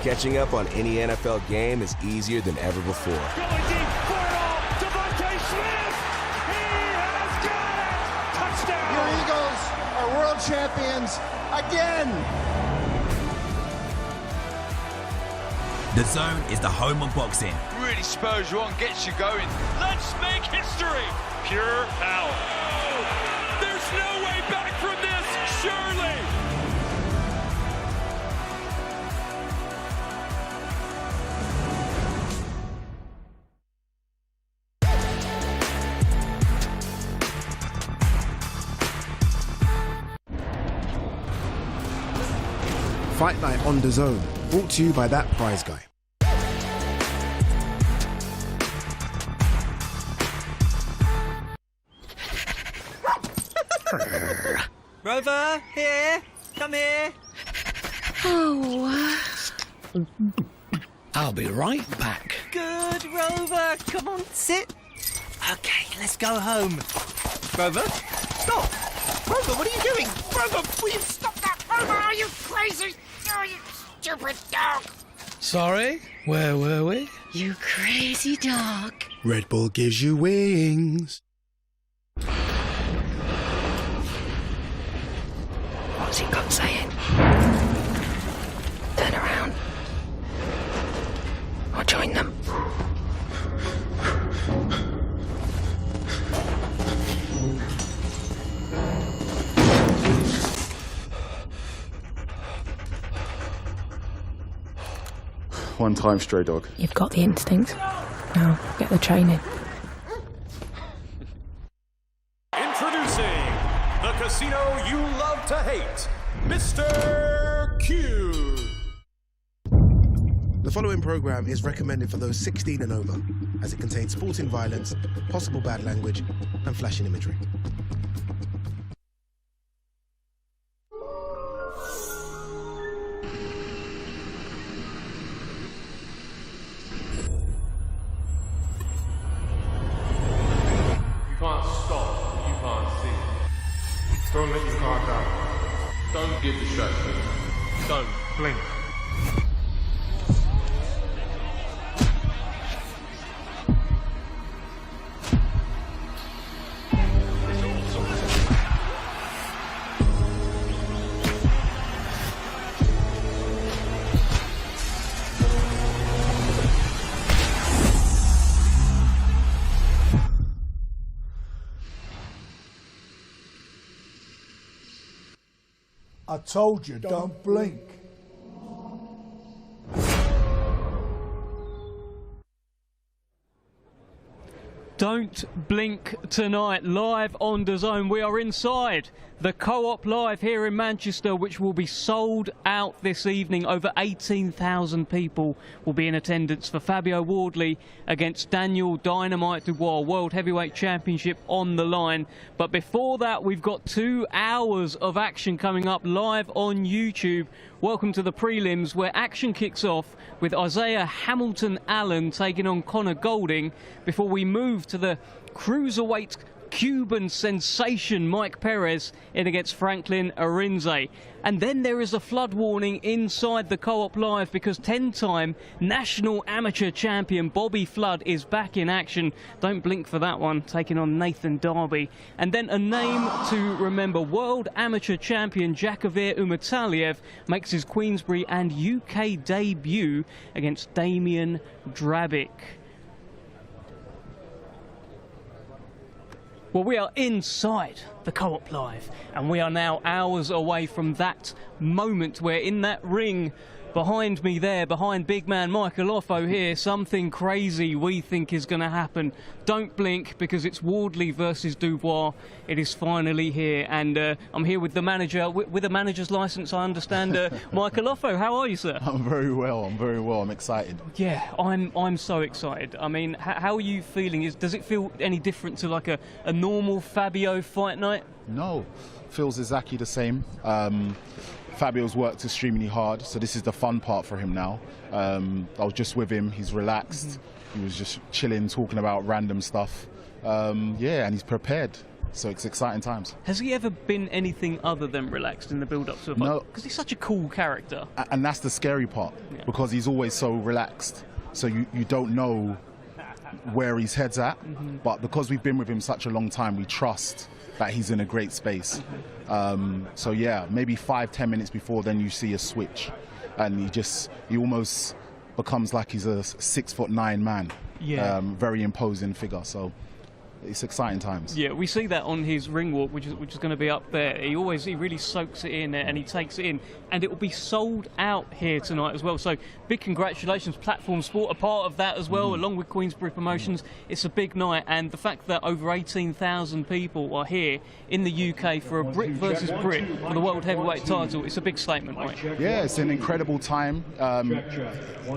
Catching up on any NFL game is easier than ever before. Going deep for it all. Devontae Smith. He has got it. Touchdown. Your Eagles are world champions again. The Zone is the home of boxing. Really spurs you on, gets you going. Let's make history. Pure power. There's no way back from this, surely. Fight Night on The Zone, brought to you by That Prize Guy. Rover, here, come here. Oh. I'll be right back. Good, Rover, come on, sit. Okay, let's go home. Rover, stop. Rover, what are you doing? Rover, will you stop that? Rover, are you crazy? Oh, you stupid dog. Sorry, where were we? You crazy dog. Red Bull gives you wings. What's he got saying? Turn around. I'll join them. One time, stray dog. You've got the instinct. Now, get the training. Introducing the casino you love to hate, Mr. Q. The following program is recommended for those 16 and over, as it contains sporting violence, possible bad language, and flashing imagery. You can't stop what you can't see. Don't let your guard down. Don't get distracted. Don't blink. I told you, don't blink. Don't blink tonight, live on The Zone. We are inside the Co-op Live here in Manchester, which will be sold out this evening. Over 18,000 people will be in attendance for Fabio Wardley against Daniel Dynamite Dubois, World Heavyweight Championship on the line. But before that, we've got 2 hours of action coming up live on YouTube. Welcome to the prelims, where action kicks off with Isaiah Hamilton-Allen taking on Connor Golding before we move to the cruiserweight Cuban sensation Mike Perez in against Franklin Arinze. And then there is a flood warning inside the Co-op Live because 10-time national amateur champion Bobby Flood is back in action. Don't blink for that one, taking on Nathan Darby. And then a name to remember, world amateur champion Jakavir Umataliev makes his Queensberry and UK debut against Damien Draik. Well, we are inside the Co-op Live, and we are now hours away from that moment where in that ring behind me there, behind big man Michael Offo here, something crazy we think is going to happen. Don't blink, because it's Wardley versus Dubois. It is finally here, and I'm here with the manager, with a manager's license, I understand. Michael Offo, how are you, sir? I'm very well, I'm excited. Yeah, I'm so excited. I mean, how are you feeling? Does it feel any different to like a normal Fabio fight night? No, feels exactly the same. Fabio's worked extremely hard, so this is the fun part for him now. I was just with him, he's relaxed, he was just chilling, talking about random stuff. Yeah, and he's prepared. So it's exciting times. Has he ever been anything other than relaxed in the build-up to a fight? No. Because he's such a cool character. And that's the scary part, because he's always so relaxed. So you don't know where his head's at. But because we've been with him such a long time, we trust that he's in a great space. So yeah, maybe 5-10 minutes before, then you see a switch. And he almost becomes like he's a 6'9" man. Yeah. Very imposing figure. So it's exciting times. Yeah, we see that on his ring walk, which is going to be up there. He really soaks it in and he takes it in, and it will be sold out here tonight as well. So big congratulations, Platform Sport, a part of that as well, along with Queensberry Promotions. It's a big night, and the fact that over 18,000 people are here in the UK for a Brit versus Brit for the World Heavyweight title, it's a big statement, right? Yeah, it's an incredible time.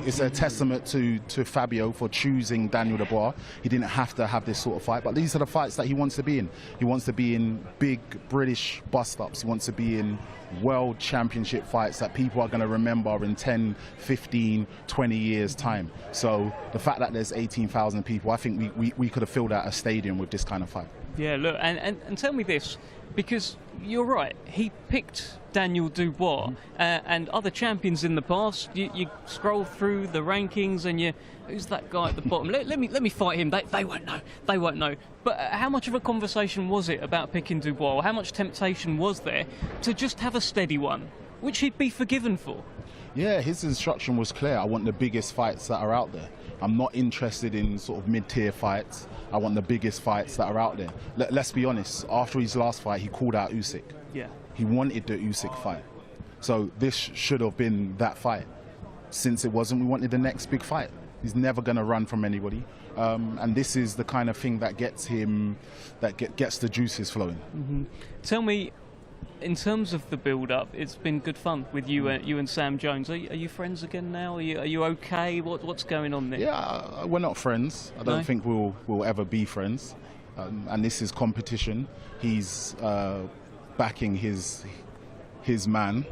It's a testament to Fabio for choosing Daniel Dubois. He didn't have to have this sort of fight, but these are the fights that he wants to be in. He wants to be in big British bust-ups. He wants to be in world championship fights that people are going to remember in 10, 15, 20 years' time. So the fact that there's 18,000 people, I think we could have filled out a stadium with this kind of fight. Yeah, look, and tell me this, because you're right, he picked Daniel Dubois and other champions in the past. You scroll through the rankings and who's that guy at the bottom? let me fight him. They won't know. They won't know. But how much of a conversation was it about picking Dubois? How much temptation was there to just have a steady one, which he'd be forgiven for? Yeah, his instruction was clear. I want the biggest fights that are out there. I'm not interested in sort of mid-tier fights. I want the biggest fights that are out there. Let's be honest, after his last fight, he called out Usyk. Yeah. He wanted the Usyk fight. So this should have been that fight. Since it wasn't, we wanted the next big fight. He's never going to run from anybody. And this is the kind of thing that gets him, gets the juices flowing. Tell me, in terms of the build-up, it's been good fun with you and Sam Jones. Are you friends again now? Are you okay? What's going on there? Yeah, we're not friends. I don't think we'll ever be friends. And this is competition. He's backing his man,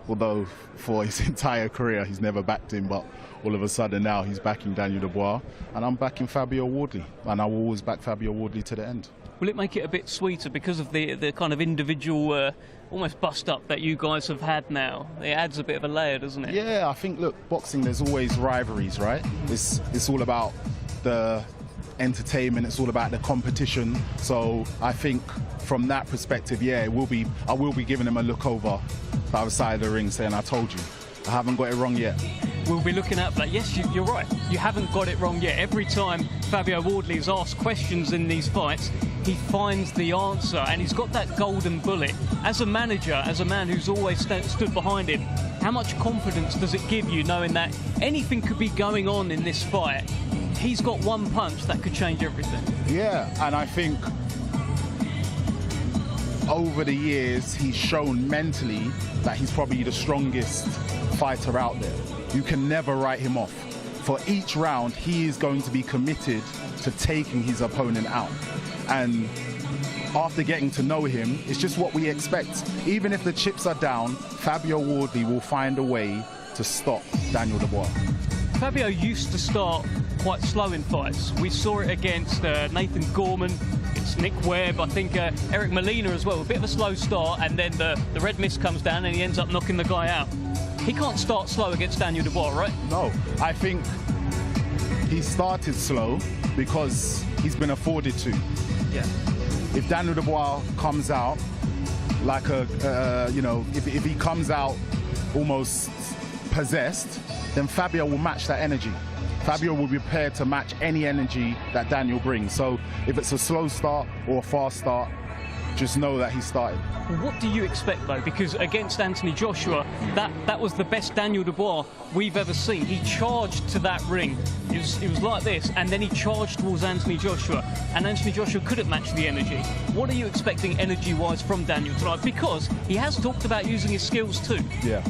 although for his entire career he's never backed him, but all of a sudden now he's backing Daniel Dubois, and I'm backing Fabio Wardley, and I will always back Fabio Wardley to the end. Will it make it a bit sweeter because of the kind of individual almost bust-up that you guys have had now? It adds a bit of a layer, doesn't it? Yeah, I think, look, boxing, there's always rivalries, right? It's all about the entertainment, it's all about the competition. So I think from that perspective, yeah, I will be giving him a look over the other side of the ring saying, I told you, I haven't got it wrong yet. We'll be looking out for that. Yes, you're right. You haven't got it wrong yet. Every time Fabio Wardley is asked questions in these fights, he finds the answer, and he's got that golden bullet. As a manager, as a man who's always stood behind him, how much confidence does it give you knowing that anything could be going on in this fight? He's got one punch that could change everything. Yeah, and I think over the years he's shown mentally that he's probably the strongest fighter out there. You can never write him off. For each round, he is going to be committed to taking his opponent out. And after getting to know him, it's just what we expect. Even if the chips are down, Fabio Wardley will find a way to stop Daniel Dubois. Fabio used to start quite slow in fights. We saw it against Nathan Gorman, it's Nick Webb, I think Eric Molina as well. A bit of a slow start, and then the red mist comes down and he ends up knocking the guy out. He can't start slow against Daniel Dubois, right? No, I think he started slow because he's been afforded to. Yeah. If Daniel Dubois comes out like if he comes out almost possessed, then Fabio will match that energy. Fabio will be prepared to match any energy that Daniel brings. So if it's a slow start or a fast start, just know that he started. What do you expect, though? Because against Anthony Joshua, that was the best Daniel Dubois we've ever seen. He charged to that ring. It was like this, and then he charged towards Anthony Joshua, and Anthony Joshua couldn't match the energy. What are you expecting energy-wise from Daniel tonight? Because he has talked about using his skills too. Yeah,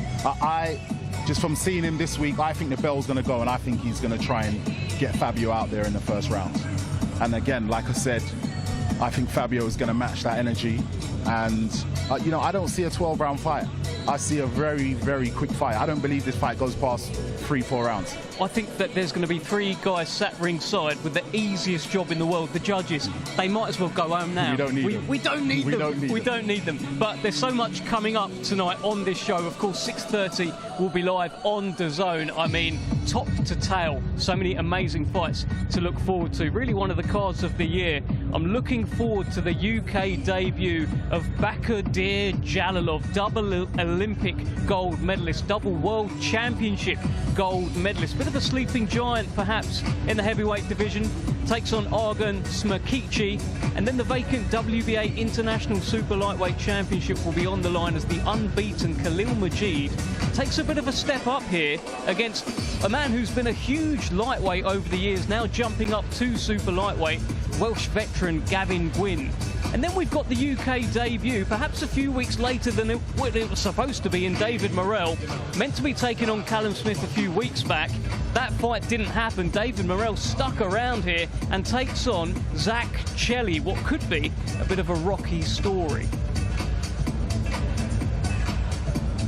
just from seeing him this week, I think the bell's going to go, and I think he's going to try and get Fabio out there in the first round. And again, like I said, I think Fabio is going to match that energy. And, you know, I don't see a 12-round fight. I see a very, very quick fight. I don't believe this fight goes past 3-4 rounds. I think that there's going to be 3 guys sat ringside with the easiest job in the world. The judges, they might as well go home now. We don't need them. We don't need them. We don't need them. But there's so much coming up tonight on this show. Of course, 6:30 will be live on DAZN. I mean, top to tail, so many amazing fights to look forward to. Really one of the cards of the year. I'm looking forward to the UK debut of Bahadur Jalilov, double Olympic gold medalist, double world championship gold medalist. Bit of a sleeping giant, perhaps, in the heavyweight division. Takes on Argan Smirkici, and then the vacant WBA International Super Lightweight Championship will be on the line as the unbeaten Khalil Majid takes a bit of a step up here against a man who's been a huge lightweight over the years, now jumping up to super lightweight, Welsh veteran Gavin Gwynn. And then we've got the UK debut, perhaps a few weeks later than it was supposed to be, in David Morrell, meant to be taking on Callum Smith a few weeks back. That fight didn't happen. David Morrell stuck around here and takes on Zach Chelli, what could be a bit of a rocky story.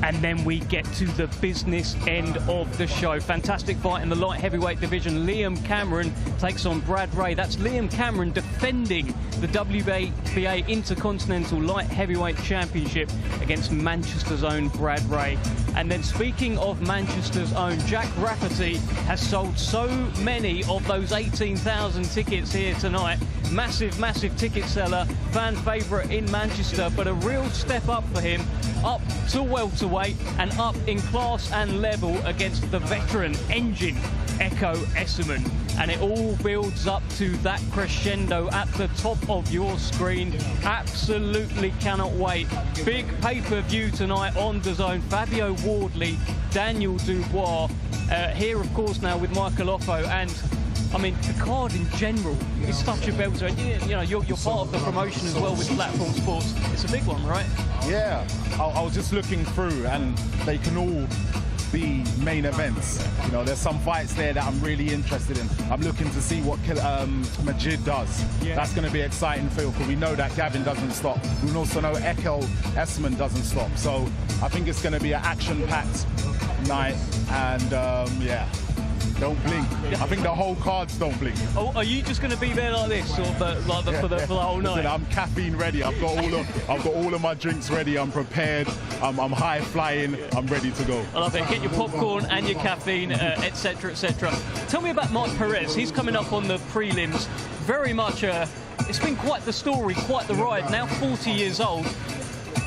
And then we get to the business end of the show. Fantastic fight in the light heavyweight division. Liam Cameron takes on Brad Ray. That's Liam Cameron defending the WBA Intercontinental Light Heavyweight Championship against Manchester's own Brad Ray. And then speaking of Manchester's own, Jack Rafferty has sold so many of those 18,000 tickets here tonight. Massive, massive ticket seller, fan favourite in Manchester, but a real step up for him, up to welterweight and up in class and level against the veteran engine Echo Esserman. And it all builds up to that crescendo at the top of your screen. Absolutely cannot wait. Big pay-per-view tonight on DAZN. Fabio Wardley, Daniel Dubois, here of course now with Michael Offo. And I mean, the card in general is such a belter. And you know, you're part of the promotion as well with Platform Sports. It's a big one, right? Yeah, I was just looking through, and they can all be main events. You know, there's some fights there that I'm really interested in. I'm looking to see what Majid does. Yeah. That's going to be exciting, Phil, because we know that Gavin doesn't stop. We also know Echo Esserman doesn't stop. So I think it's going to be an action-packed night, and yeah. Don't blink. I think the whole cards don't blink. Oh, are you just going to be there like this, or for the whole night? Listen, I'm caffeine ready. I've got all of my drinks ready. I'm prepared. I'm high flying. I'm ready to go. I love it. Get your popcorn and your caffeine, etc., etc. Tell me about Mike Perez. He's coming up on the prelims. Very much. It's been quite the story, quite the ride. Now 40 years old.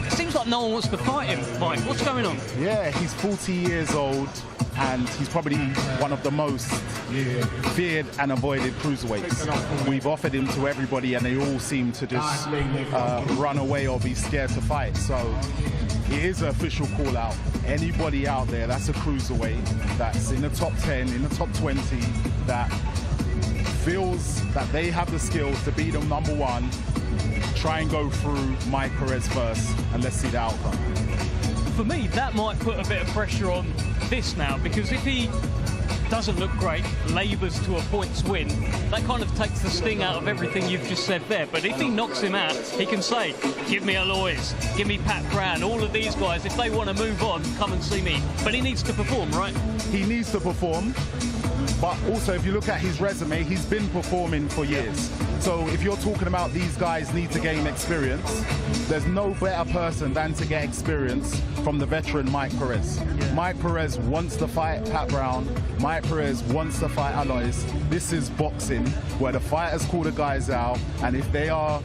It seems like no one wants to fight him, Mike. What's going on? Yeah, he's 40 years old, and he's probably one of the most feared and avoided cruiserweights. We've offered him to everybody, and they all seem to just run away or be scared to fight. So it is an official call out. Anybody out there that's a cruiserweight, that's in the top 10, in the top 20, that feels that they have the skills to beat them number one, try and go through Mike Perez first, and let's see the outcome. For me, that might put a bit of pressure on this now, because if he doesn't look great, labours to a points win, that kind of takes the sting out of everything you've just said there. But if he knocks him out, he can say, give me Alois, give me Pat Brown, all of these guys, if they want to move on, come and see me. But he needs to perform, right? He needs to perform, but also if you look at his resume, he's been performing for years. So if you're talking about these guys need to gain experience, there's no better person than to get experience from the veteran Mike Perez. Yeah. Mike Perez wants to fight Pat Brown. Mike Perez wants to fight Alois. This is boxing, where the fighters call the guys out, and if they are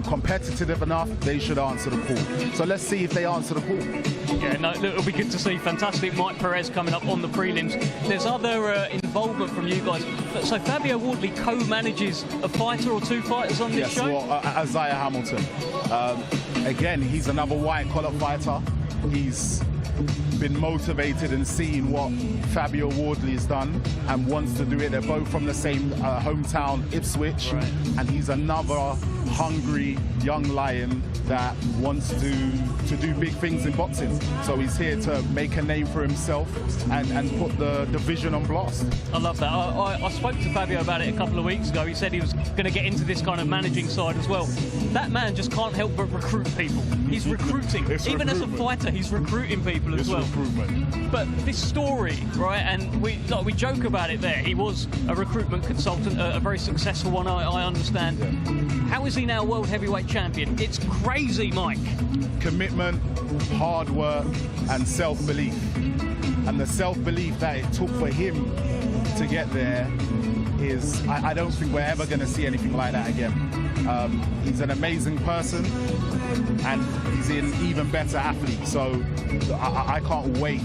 competitive enough, they should answer the call. So let's see if they answer the call. Yeah, no, look, it'll be good to see. Fantastic Mike Perez coming up on the prelims. There's other involvement from you guys. So Fabio Wardley co-manages a fighter or two fighters on this show? Yes, well, Isaiah Hamilton. Again, he's another white-collar fighter. He's been motivated and seen what Fabio Wardley has done and wants to do it. They're both from the same hometown, Ipswich, and he's another hungry young lion that wants to do big things in boxing. So he's here to make a name for himself and put the division on blast. I love that. I spoke to Fabio about it a couple of weeks ago. He said he was going to get into this kind of managing side as well. That man just can't help but recruit people. He's recruiting. Even as a fighter, he's recruiting people as well. But this story, right, and we joke about it there. He was a recruitment consultant, a very successful one, I understand. How is he now world heavyweight champion? It's crazy, Mike. Commitment, hard work, and self-belief. And the self-belief that it took for him to get there is, I don't think we're ever going to see anything like that again. He's an amazing person, and he's an even better athlete. So I can't wait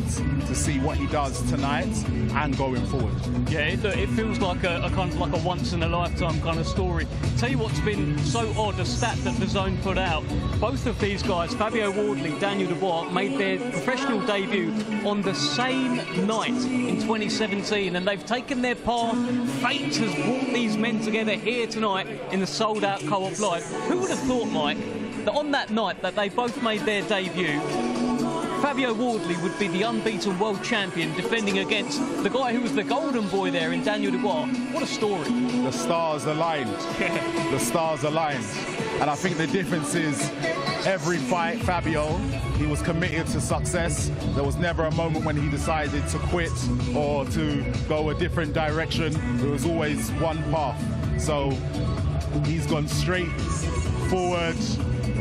to see what he does tonight and going forward. Yeah, it feels like a kind of like a once-in-a-lifetime kind of story. Tell you what's been so odd, a stat that the Zone put out. Both of these guys, Fabio Wardley, Daniel Dubois, made their professional debut on the same night in 2017, and they've taken their path. Fate has brought these men together here tonight in the sold-out Co-op Live. Who would have thought, Mike, that on that night that they both made their debut, Fabio Wardley would be the unbeaten world champion defending against the guy who was the golden boy there in Daniel Dubois. What a story. The stars aligned. The stars aligned. And I think the difference is every fight, Fabio, he was committed to success. There was never a moment when he decided to quit or to go a different direction. There was always one path. So he's gone straight forward,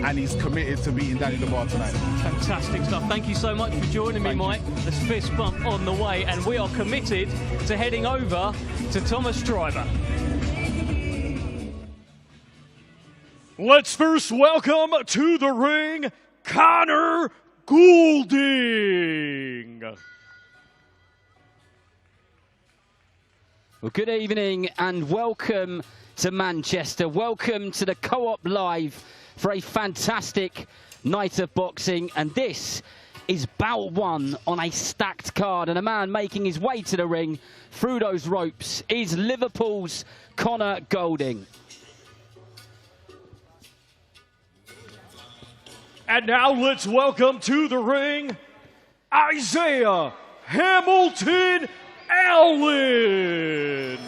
and he's committed to beating Daniel Dubois tonight. Fantastic stuff. Thank you so much for joining me, Mike. There's fist bump on the way, and we are committed to heading over to Thomas Driver. Let's first welcome to the ring, Connor Goulding. Well, good evening and welcome to Manchester. Welcome to the Co-op Live for a fantastic night of boxing. And this is bout one on a stacked card. And a man making his way to the ring through those ropes is Liverpool's Connor Goulding. And now let's welcome to the ring, Isaiah Hamilton Allen.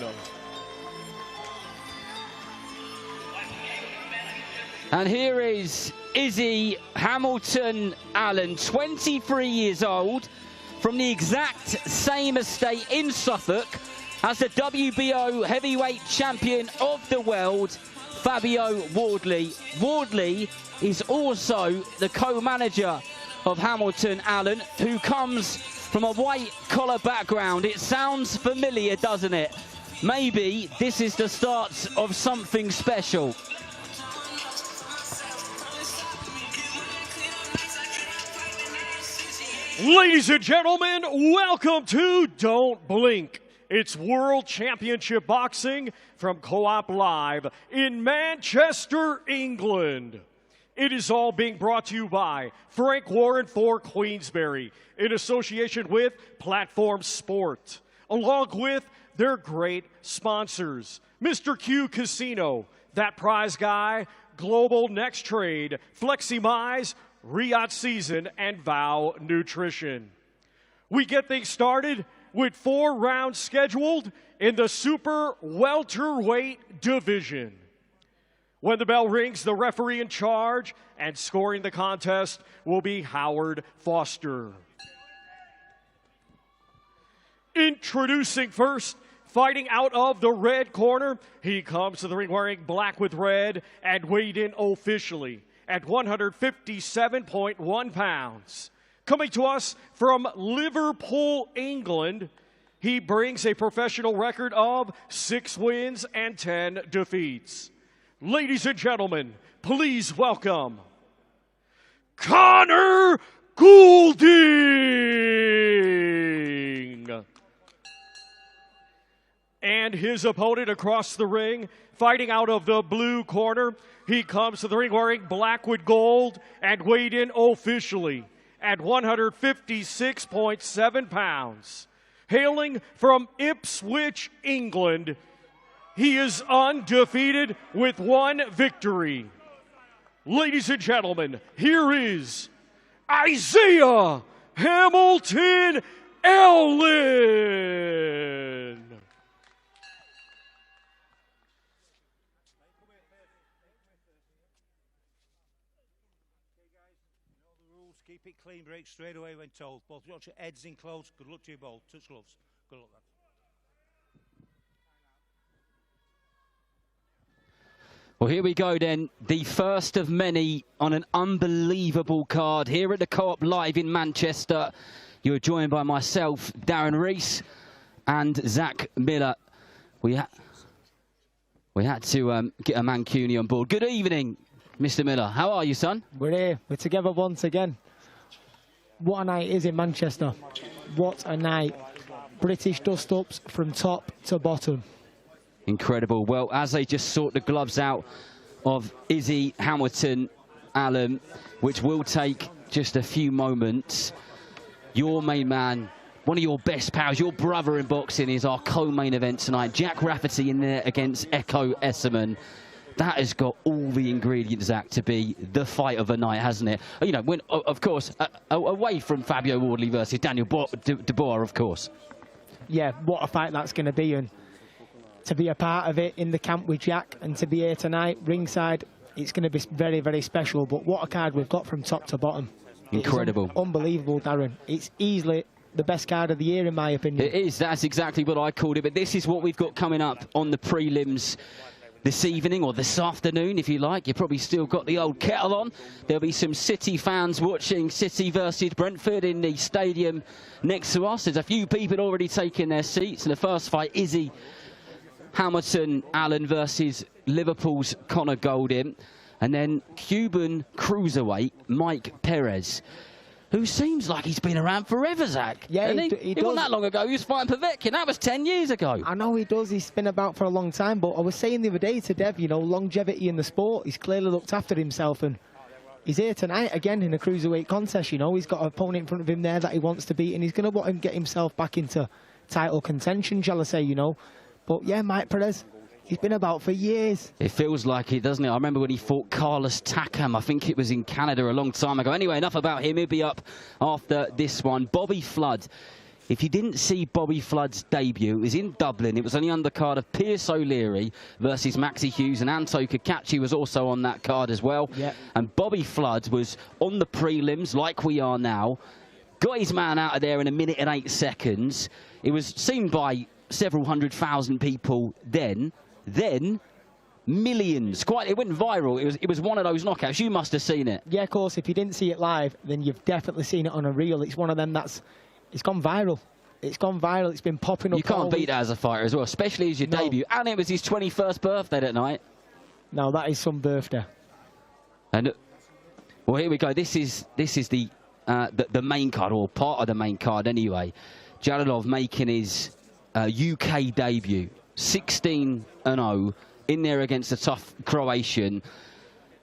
And here is Izzy Hamilton Allen, 23 years old, from the exact same estate in Suffolk as the WBO heavyweight champion of the world, Fabio Wardley. Wardley is also the co-manager of Hamilton Allen, who comes from a white-collar background. It sounds familiar, doesn't it? Maybe this is the start of something special. Ladies and gentlemen, welcome to Don't Blink. It's World Championship Boxing from Co-op Live in Manchester, England. It is all being brought to you by Frank Warren for Queensberry in association with Platform Sport, along with their great sponsors, Mr. Q Casino, That Prize Guy, Global Next Trade, FlexiMize, Riyadh Season, and Vow Nutrition. We get things started with 4 rounds scheduled in the super welterweight division. When the bell rings, the referee in charge and scoring the contest will be Howard Foster. Introducing first, fighting out of the red corner, he comes to the ring wearing black with red and weighed in officially at 157.1 pounds. Coming to us from Liverpool, England, he brings a professional record of 6 wins and 10 defeats. Ladies and gentlemen, please welcome Connor Goulding. And his opponent across the ring, fighting out of the blue corner, he comes to the ring wearing black with gold and weighed in officially at 156.7 pounds. Hailing from Ipswich, England, he is undefeated with 1 victory. Ladies and gentlemen, here is Isaiah Hamilton Ellen. Keep it clean, break straight away when told. Both watch your heads in close. Good luck to you both. Touch gloves. Good luck. Well, here we go then. The first of many on an unbelievable card here at the Co-op Live in Manchester. You're joined by myself, Darren Rees, and Zach Miller. We had to get a Mancuni on board. Good evening, Mr. Miller. How are you, son? We're here. We're together once again. What a night is in Manchester. What a night. British dust-ups from top to bottom. Incredible. Well, as they just sort the gloves out of Izzy Hamilton Allen, which will take just a few moments, your main man, one of your best pals, your brother in boxing, is our co-main event tonight. Jack Rafferty in there against Echo Esserman. That has got all the ingredients, Zach, to be the fight of the night, hasn't it? You know, when, of course, away from Fabio Wardley versus Daniel Dubois, of course. Yeah, what a fight that's going to be. And to be a part of it in the camp with Jack and to be here tonight, ringside, it's going to be very, very special. But what a card we've got from top to bottom. Incredible. Unbelievable, Darren. It's easily the best card of the year, in my opinion. It is. That's exactly what I called it. But this is what we've got coming up on the prelims this evening, or this afternoon, if you like. You've probably still got the old kettle on. There'll be some City fans watching City versus Brentford in the stadium next to us. There's a few people already taking their seats. And the first fight, Izzy Hamilton Allen versus Liverpool's Connor Goldin. And then Cuban cruiserweight Mike Perez, who seems like he's been around forever, Zach. Yeah, he wasn't that long ago. He was fighting Povetkin. That was 10 years ago. I know he does. He's been about for a long time. But I was saying the other day to Dev, you know, longevity in the sport. He's clearly looked after himself. And he's here tonight again in a cruiserweight contest, you know. He's got an opponent in front of him there that he wants to beat. And he's going to want him to get himself back into title contention, shall I say, you know. But, yeah, Mike Perez, he's been about for years. It feels like it, doesn't it? I remember when he fought Carlos Takam. I think it was in Canada a long time ago. Anyway, enough about him. He'll be up after this one. Bobby Flood. If you didn't see Bobby Flood's debut, it was in Dublin. It was on the undercard of Pierce O'Leary versus Maxie Hughes, and Anto Kakachi was also on that card as well. Yep. And Bobby Flood was on the prelims, like we are now. Got his man out of there in 1 minute and 8 seconds. It was seen by several 100,000 people then millions. It went viral. It was one of those knockouts. You must have seen it. Yeah, of course. If you didn't see it live, then you've definitely seen it on a reel. It's one of them it's gone viral. It's gone viral. It's been popping up. You can't beat that as a fighter as well, especially as your debut. And it was his 21st birthday that night. No, that is some birthday. And well, here we go. This is the main card, or part of the main card anyway. Jalilov making his UK debut, 16-0, in there against a tough Croatian.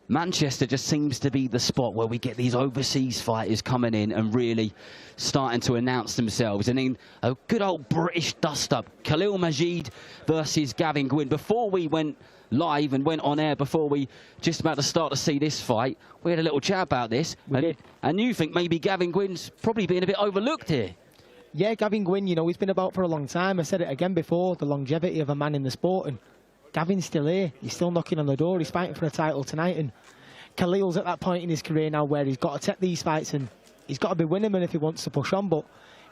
Manchester just seems to be the spot where we get these overseas fighters coming in and really starting to announce themselves. And then a good old British dust-up, Khalil Majid versus Gavin Gwynn. Before we went live and went on air, before we just about to start to see this fight, we had a little chat about this. And you think maybe Gavin Gwynn's probably being a bit overlooked here. Yeah, Gavin Gwynn, you know, he's been about for a long time. I said it again before, the longevity of a man in the sport. And Gavin's still here. He's still knocking on the door. He's fighting for a title tonight. And Khalil's at that point in his career now where he's got to take these fights and he's got to be winning them if he wants to push on. But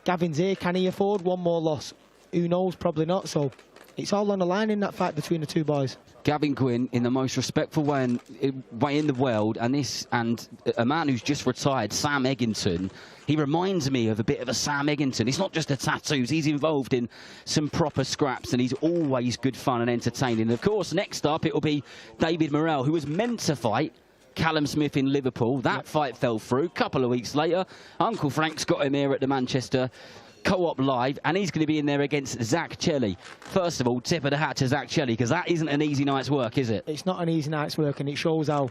Gavin's here. Can he afford one more loss? Who knows? Probably not. So it's all on the line in that fight between the two boys. Gavin Gwynn in the most respectful way in the world, and a man who's just retired, Sam Eggington. He reminds me of a bit of a Sam Eggington. He's not just the tattoos, he's involved in some proper scraps, and he's always good fun and entertaining. And of course, next up it will be David Morrell, who was meant to fight Callum Smith in Liverpool. That fight fell through. A couple of weeks later, Uncle Frank's got him here at the Manchester Co-op Live, and he's going to be in there against Zach Chelli. First of all, tip of the hat to Zach Chelli, because that isn't an easy night's work, is it? It's not an easy night's work, and it shows how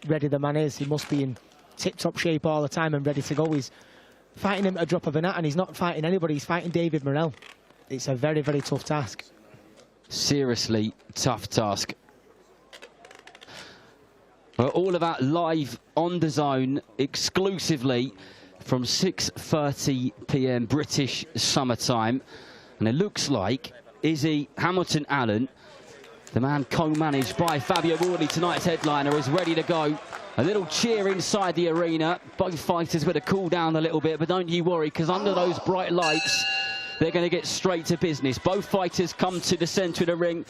ready the man is. He must be in tip-top shape all the time and ready to go. He's fighting him at a drop of a hat, and he's not fighting anybody. He's fighting David Morrell. It's a very, very tough task. Seriously tough task. Well, all of that live on DAZN exclusively from 6:30 p.m. British summertime. And it looks like Izzy Hamilton-Allen, the man co-managed by Fabio Wardley, tonight's headliner, is ready to go. A little cheer inside the arena. Both fighters better cool down a little bit, but don't you worry, because under those bright lights, they're going to get straight to business. Both fighters come to the centre of the ring.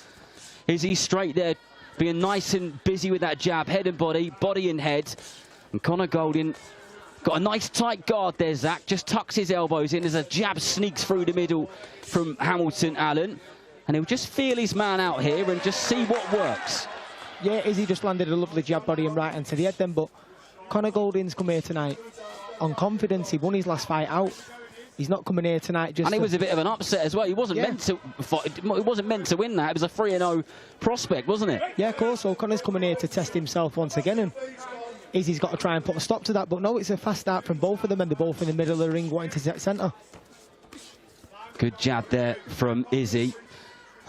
Izzy straight there, being nice and busy with that jab, head and body, body and head. And Conor Goulding got a nice tight guard there, Zach. Just tucks his elbows in as a jab sneaks through the middle from Hamilton-Allen. And he'll just feel his man out here and just see what works. Yeah, Izzy just landed a lovely jab, body and right into the head then, but Conor Goulding's come here tonight on confidence. He won his last fight out. He's not coming here tonight just. And it was a bit of an upset as well. He wasn't meant to fight. It wasn't meant to win that. It was a 3-0 prospect, wasn't it? Yeah, of course. So Conor's coming here to test himself once again, and Izzy's got to try and put a stop to that. But no, it's a fast start from both of them, and they're both in the middle of the ring wanting to set centre. Good jab there from Izzy.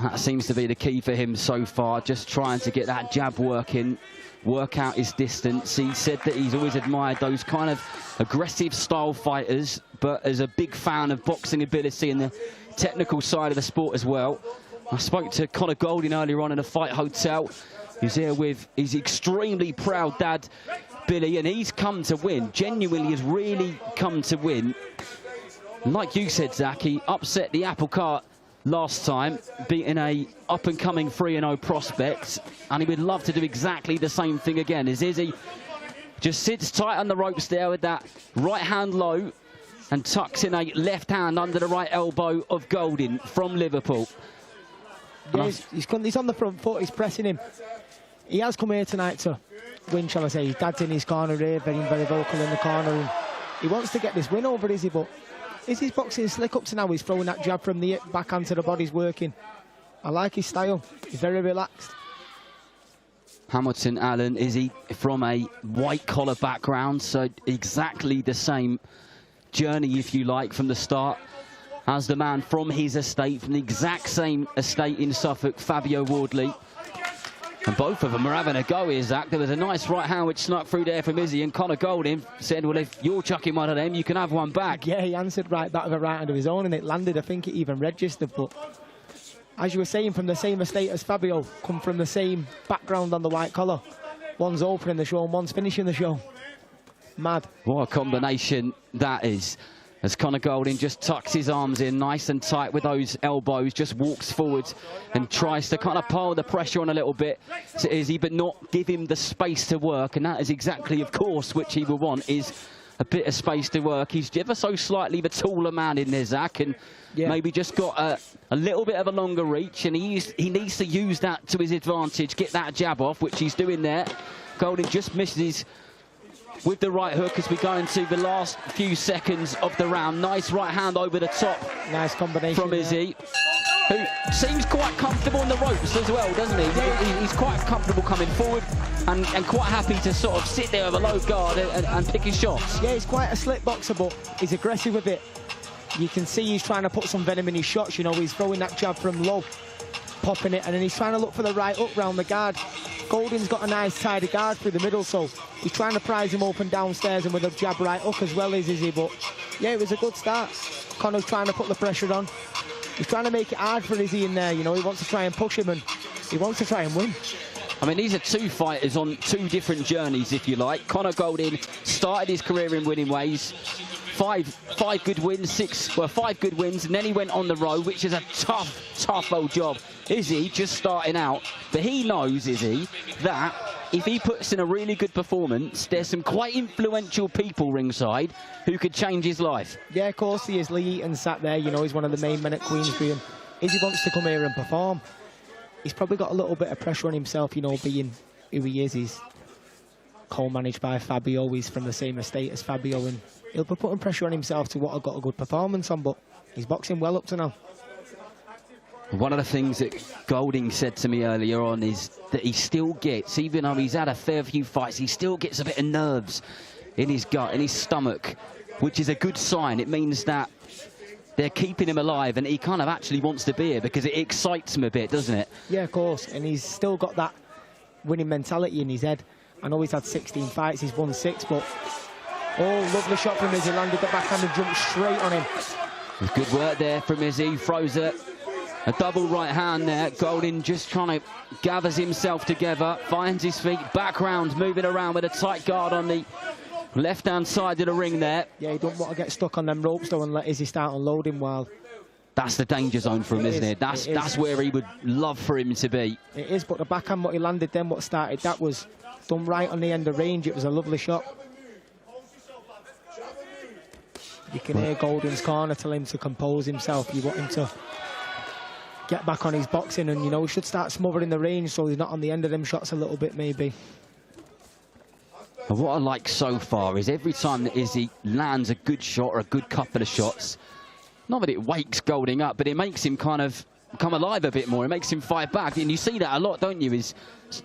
That seems to be the key for him so far. Just trying to get that jab working, work out his distance. He said that he's always admired those kind of aggressive style fighters, but as a big fan of boxing ability and the technical side of the sport as well. I spoke to Conor Goulding earlier on in a fight hotel. He's here with his extremely proud dad, Billy, and he's come to win. Genuinely has really come to win. And like you said, Zach, he upset the apple cart last time, beating a up-and-coming 3-0 prospect, and he would love to do exactly the same thing again. As Izzy just sits tight on the ropes there with that right hand low and tucks in a left hand under the right elbow of Goulding from Liverpool. Yeah, he's on the front foot, he's pressing him. He has come here tonight to win, shall I say. His dad's in his corner here, very, very vocal in the corner, and he wants to get this win over Izzy, but Izzy's boxing slick up to now. He's throwing that jab from the hip, backhand to the body's working. I like his style. He's very relaxed. Hamilton-Allen, Izzy from a white-collar background, so exactly the same journey, if you like, from the start as the man from his estate, from the exact same estate in Suffolk, Fabio Wardley. And both of them are having a go here, Zach. There was a nice right hand which snuck through there from Izzy, and Conor Goulding said, well, if you're chucking one of them, you can have one back. Yeah, he answered right back with a right hand of his own, and it landed. I think it even registered, but as you were saying, from the same estate as Fabio, come from the same background on the white collar. One's opening the show and one's finishing the show. Mad. What a combination that is. As Conor Goulding just tucks his arms in nice and tight with those elbows, just walks forward and tries to kind of pile the pressure on a little bit to Izzy, but not give him the space to work. And that is exactly, of course, which he will want, is a bit of space to work. He's ever so slightly the taller man in there, Zach, and maybe just got a little bit of a longer reach, and he needs to use that to his advantage, get that jab off, which he's doing there. Goulding just misses with the right hook as we go into the last few seconds of the round. Nice right hand over the top. Nice combination from Izzy, who seems quite comfortable on the ropes as well, doesn't he? He's quite comfortable coming forward and quite happy to sort of sit there with a low guard and pick his shots. Yeah, he's quite a slick boxer, but he's aggressive with it. You can see he's trying to put some venom in his shots, you know. He's throwing that jab from low, popping it, and then he's trying to look for the right hook round the guard. Goulding's got a nice tidy guard through the middle, so he's trying to prize him open downstairs and with a jab right hook as well as Izzy. But yeah, it was a good start. Conor's trying to put the pressure on. He's trying to make it hard for Izzy in there, you know. He wants to try and push him, and he wants to try and win. I mean, these are two fighters on two different journeys, if you like. Conor Goulding started his career in winning ways. Five good wins, 5 good wins, and then he went on the road, which is a tough old job. Izzy just starting out, but he knows, Izzy, that if he puts in a really good performance, there's some quite influential people ringside who could change his life. Yeah, of course he is. Lee Eaton sat there, you know, he's one of the main men at Queensberry, and Izzy wants to come here and perform. He's probably got a little bit of pressure on himself, you know, being who he is. He's co-managed by Fabio, he's from the same estate as Fabio, and he'll be putting pressure on himself to what I've got a good performance on, but he's boxing well up to now. One of the things that Goulding said to me earlier on is that he still gets, even though he's had a fair few fights, he still gets a bit of nerves in his gut, in his stomach, which is a good sign. It means that they're keeping him alive, and he kind of actually wants to be here because it excites him a bit, doesn't it? Yeah, of course, and he's still got that winning mentality in his head. I know he's had 16 fights, he's won 6, but oh, lovely shot from Izzy, landed the backhand and jumped straight on him. Good work there from Izzy, throws a double right hand there. Golding just trying to gathers himself together, finds his feet, back round, moving around with a tight guard on the left-hand side of the ring there. Yeah, he don't want to get stuck on them ropes though and let Izzy start unloading while... That's the danger zone for him, isn't it? That's where he would love for him to be. It is, but the backhand, what he landed then, what started, that was done right on the end of range. It was a lovely shot. You can hear Golding's corner tell him to compose himself. You want him to get back on his boxing and, you know, he should start smothering the range so he's not on the end of them shots a little bit, maybe. But what I like so far is every time that Izzy lands a good shot or a good couple of shots, not that it wakes Golding up, but it makes him kind of come alive a bit more. It makes him fight back. And you see that a lot, don't you? Is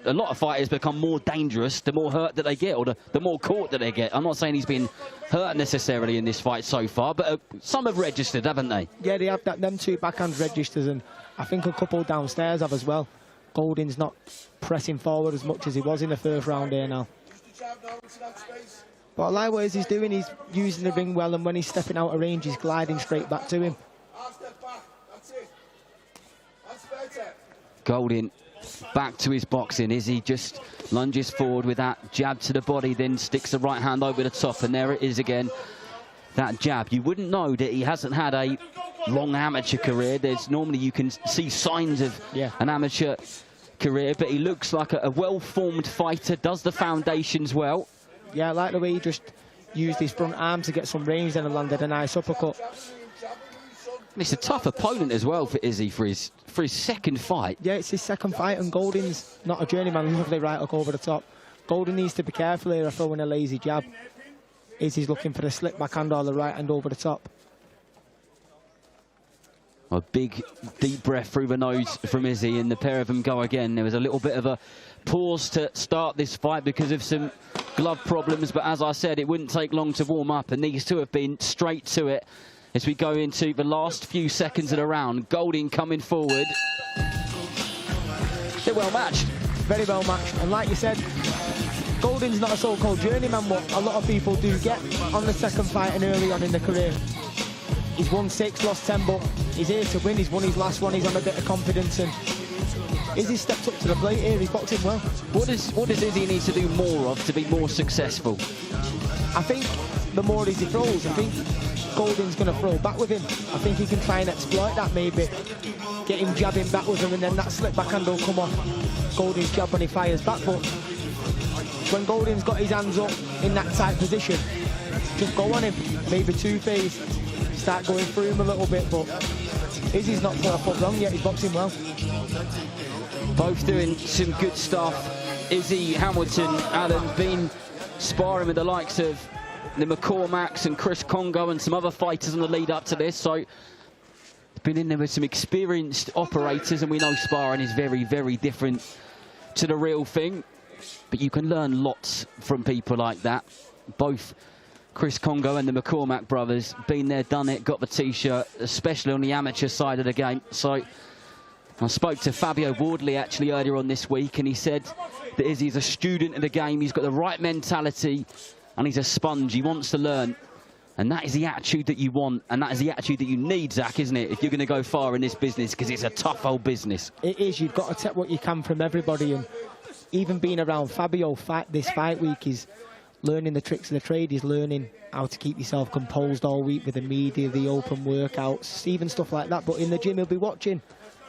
a lot of fighters become more dangerous the more hurt that they get, or the more caught that they get. I'm not saying he's been hurt necessarily in this fight so far, but some have registered, haven't they? Yeah, they have them 2 backhand registers, and I think a couple downstairs have as well. Golding's not pressing forward as much as he was in the first round here now. But I like what he's doing. He's using the ring well, and when he's stepping out of range, he's gliding straight back to him. Golding back to his boxing. Izzy just lunges forward with that jab to the body, then sticks the right hand over the top, and there it is again. That jab. You wouldn't know that he hasn't had a long amateur career. There's normally you can see signs of an amateur career, but he looks like a well-formed fighter, does the foundations well. Yeah, I like the way he just used his front arm to get some range and landed a nice uppercut. And it's a tough opponent as well for Izzy for his second fight. Yeah, it's his second fight, and Golding's not a journeyman. Lovely right hook over the top. Golding needs to be careful here of throwing a lazy jab. Izzy's looking for the slip backhand or the right hand over the top. A big, deep breath through the nose from Izzy, and the pair of them go again. There was a little bit of a pause to start this fight because of some glove problems, but as I said, it wouldn't take long to warm up, and these two have been straight to it as we go into the last few seconds of the round. Golding coming forward. They're well matched. Very well matched, and like you said, Golding's not a so-called journeyman, what a lot of people do get on the second fight and early on in the career. He's won 6, lost 10, but he's here to win. He's won his last one. He's on a bit of confidence, and Izzy stepped up to the plate here. He's boxing well. What does Izzy need to do more of to be more successful? I think the more Izzy throws, I think Golding's going to throw back with him. I think he can try and exploit that, maybe get him jabbing back with him, and then that slip backhand will come off Golding's jab when he fires back. But when Golding's got his hands up in that tight position, just go on him, maybe two-phase, start going through him a little bit. But Izzy's not put a foot wrong yet. He's boxing well. Both doing some good stuff. Izzy, Hamilton, Allen been sparring with the likes of the McCormacks and Chris Congo and some other fighters on the lead up to this, so been in there with some experienced operators, and we know sparring is very, very different to the real thing, but you can learn lots from people like that. Both Chris Congo and the McCormack brothers, been there, done it, got the t-shirt, especially on the amateur side of the game. So I spoke to Fabio Wardley actually earlier on this week, and he said that Izzy's a student of the game. He's got the right mentality, and he's a sponge. He wants to learn, and that is the attitude that you want, and that is the attitude that you need, Zach, isn't it, if you're going to go far in this business, because it's a tough old business. It is. You've got to take what you can from everybody, and even being around Fabio this fight week is learning the tricks of the trade. He's learning how to keep yourself composed all week with the media, the open workouts, even stuff like that. But in the gym, he'll be watching.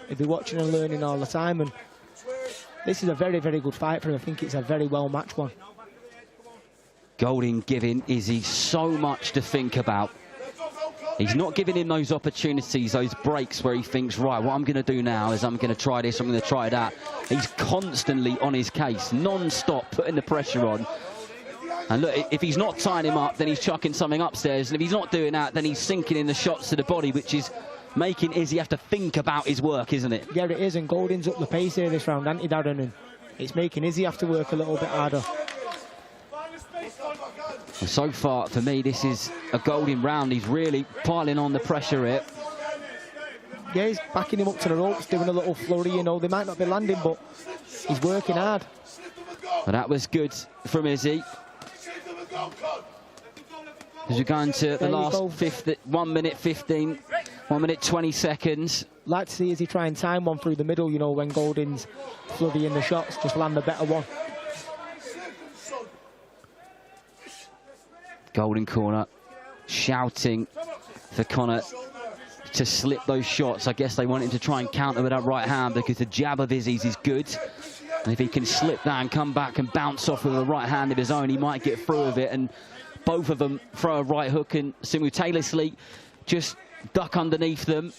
He'll be watching and learning all the time, and this is a very, very good fight for him. I think it's a very well-matched one. Golding giving Izzy so much to think about. He's not giving him those opportunities, those breaks where he thinks, right, what I'm going to do now is I'm going to try this, I'm going to try that. He's constantly on his case, non-stop, putting the pressure on. And look, if he's not tying him up, then he's chucking something upstairs. And if he's not doing that, then he's sinking in the shots to the body, which is making Izzy have to think about his work, isn't it? Yeah, it is, and Golding's up the pace here this round, Darren, and it's making Izzy have to work a little bit harder. And so far, for me, this is a golden round. He's really piling on the pressure here. Yeah, he's backing him up to the ropes, doing a little flurry, you know. They might not be landing, but he's working hard. But that was good from Izzy. As we go into the last 1 minute 15, 1 minute 20 seconds. Like to see Izzy try and time one through the middle, you know, when Golding's flurrying the shots, just land a better one. Golden corner, shouting for Connor to slip those shots. I guess they want him to try and counter with that right hand, because the jab of Izzy's is good. And if he can slip that and come back and bounce off with a right hand of his own, he might get through with it. And both of them throw a right hook and simultaneously just duck underneath them.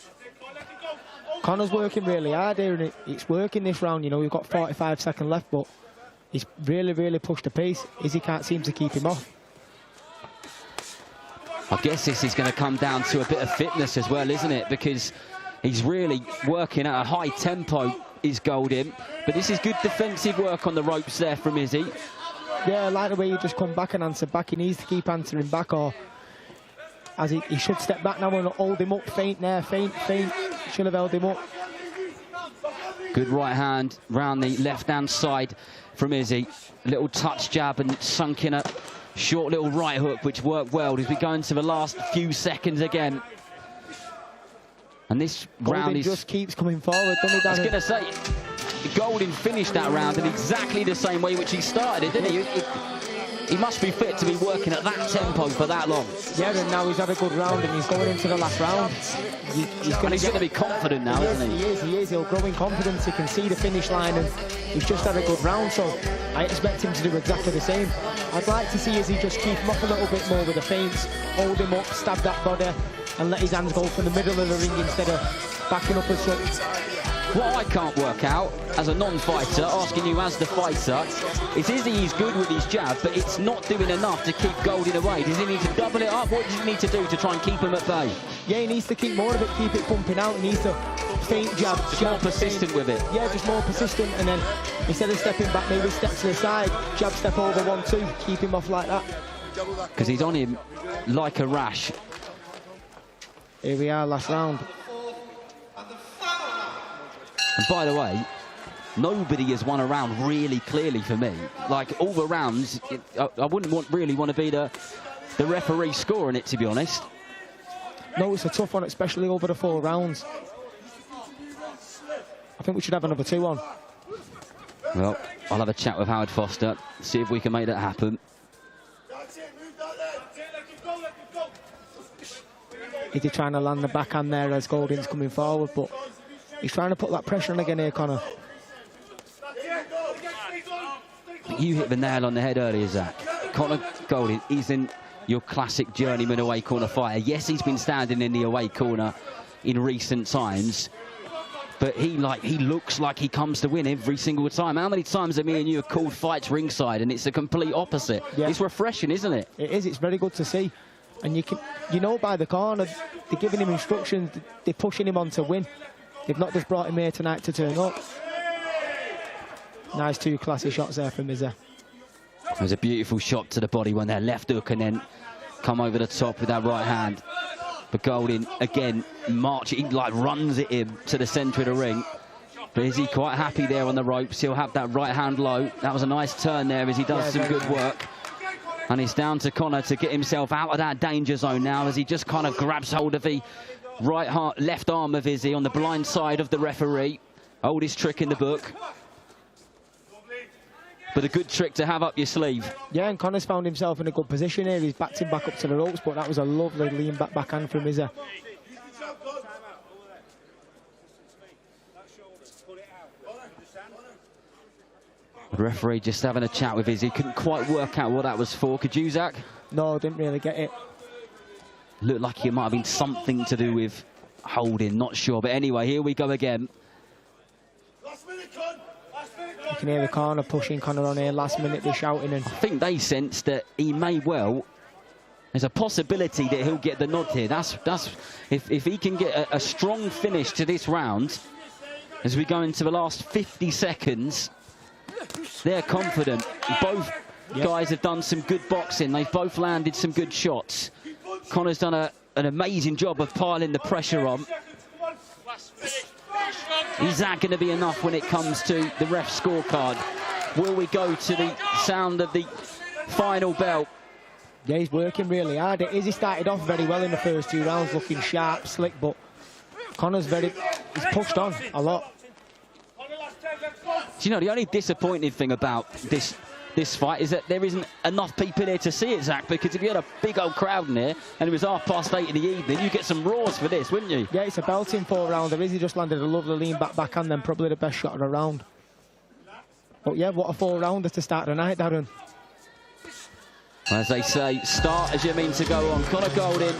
Connor's working really hard here, and it's working this round. You know, we've got 45 seconds left, but he's really pushed the pace. Izzy can't seem to keep him off. I guess this is going to come down to a bit of fitness as well, isn't it? Because he's really working at a high tempo, is Golding. But this is good defensive work on the ropes there from Izzy. Yeah, I like the way you just come back and answer back. He needs to keep answering back, or as he should step back now and hold him up. Feint there, feint. Should have held him up. Good right hand round the left-hand side from Izzy. Little touch jab and sunk in a short little right hook, which worked well as we go into the last few seconds again. And this round just keeps coming forward, doesn't he, I was going to say, Golding finished that round in exactly the same way which he started it, didn't he? He must be fit to be working at that tempo for that long. Yeah, and now he's had a good round and he's going into the last round. He's going to be confident now, isn't he? He is. He'll grow in confidence. He can see the finish line, and he's just had a good round, so I expect him to do exactly the same. I'd like to see Izzy just keep him off a little bit more with the feints, hold him up, stab that body, and let his hands go from the middle of the ring instead of backing up as such. What I can't work out, as a non-fighter, asking you as the fighter, is Izzy is good with his jab, but it's not doing enough to keep Golding away. Does he need to double it up? What does he need to do to try and keep him at bay? Yeah, he needs to keep more of it, keep it pumping out. He needs to feint jab. Just more persistent with it. Yeah, just more persistent, and then instead of stepping back, maybe step to the side, jab step over 1-2, keep him off like that. Because he's on him like a rash. Here we are, last round. And by the way, nobody has won a round really clearly for me. Like, all the rounds, I wouldn't really want to be the referee scoring it, to be honest. No, it's a tough one, especially over the 4 rounds. I think we should have another 2 on. Well, I'll have a chat with Howard Foster, see if we can make that happen. Is he trying to land the backhand there as Golding's coming forward, but he's trying to put that pressure on again here, Connor. You hit the nail on the head earlier, Zach. Connor Golding isn't your classic journeyman away corner fighter. Yes, he's been standing in the away corner in recent times, but he looks like he comes to win every single time. How many times have me and you have called fights ringside and it's the complete opposite? Yeah. It's refreshing, isn't it? It is. It's very good to see. And you know by the corner, they're giving him instructions, they're pushing him on to win. They've not just brought him here tonight to turn up. Nice 2 classy shots there from Izzy. There's a beautiful shot to the body when they're left hook and then come over the top with that right hand. But Golding, again, marching, like runs it in to the centre of the ring. But is he quite happy there on the ropes? He'll have that right hand low. That was a nice turn there as he does some good work. And it's down to Connor to get himself out of that danger zone now as he just kind of grabs hold of the left arm of Izzy on the blind side of the referee. Oldest trick in the book. But a good trick to have up your sleeve. Yeah, and Connor's found himself in a good position here. He's backed him back up to the ropes, but that was a lovely lean back backhand from Izzy. The referee just having a chat with Izzy. Couldn't quite work out what that was for. Could you, Zach? No, didn't really get it. Looked like it might have been something to do with holding, not sure. But anyway, here we go again. You can hear the corner pushing Connor on here. Last minute they're shouting. And I think they sense that he may well. There's a possibility that he'll get the nod here. That's if he can get a strong finish to this round as we go into the last 50 seconds. They're confident. Both guys have done some good boxing. They've both landed some good shots. Connor's done an amazing job of piling the pressure on. Is that going to be enough when it comes to the ref scorecard? Will we go to the sound of the final bell? Yeah, he's working really hard. Izzy started off very well in the first 2 rounds, looking sharp, slick, but Connor's he's pushed on a lot. Do you know, the only disappointing thing about this fight is that there isn't enough people here to see it, Zach, because if you had a big old crowd in here and it was 8:30 in the evening, you'd get some roars for this, wouldn't you? Yeah, it's a belting 4-rounder. Izzy just landed a lovely lean back and then probably the best shot of the round. But yeah, what a 4-rounder to start the night, Darren. As they say, start as you mean to go on. Connor Golding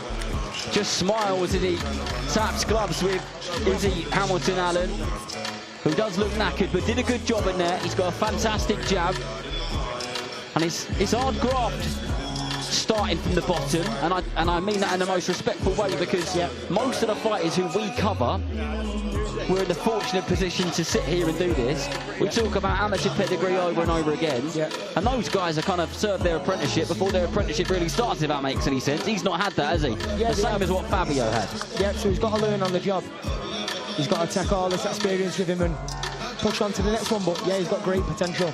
just smiles as he taps gloves with Izzy Hamilton-Allen, who does look knackered but did a good job in there. He's got a fantastic jab. And it's hard graft starting from the bottom, and I mean that in the most respectful way, because most of the fighters who we cover, we're in the fortunate position to sit here and do this. We talk about amateur pedigree over and over again, and those guys have kind of served their apprenticeship before their apprenticeship really starts, if that makes any sense. He's not had that, has he? Yeah, the same as what Fabio had. Yeah, so he's got to learn on the job. He's got to take all this experience with him and push on to the next one, but yeah, he's got great potential.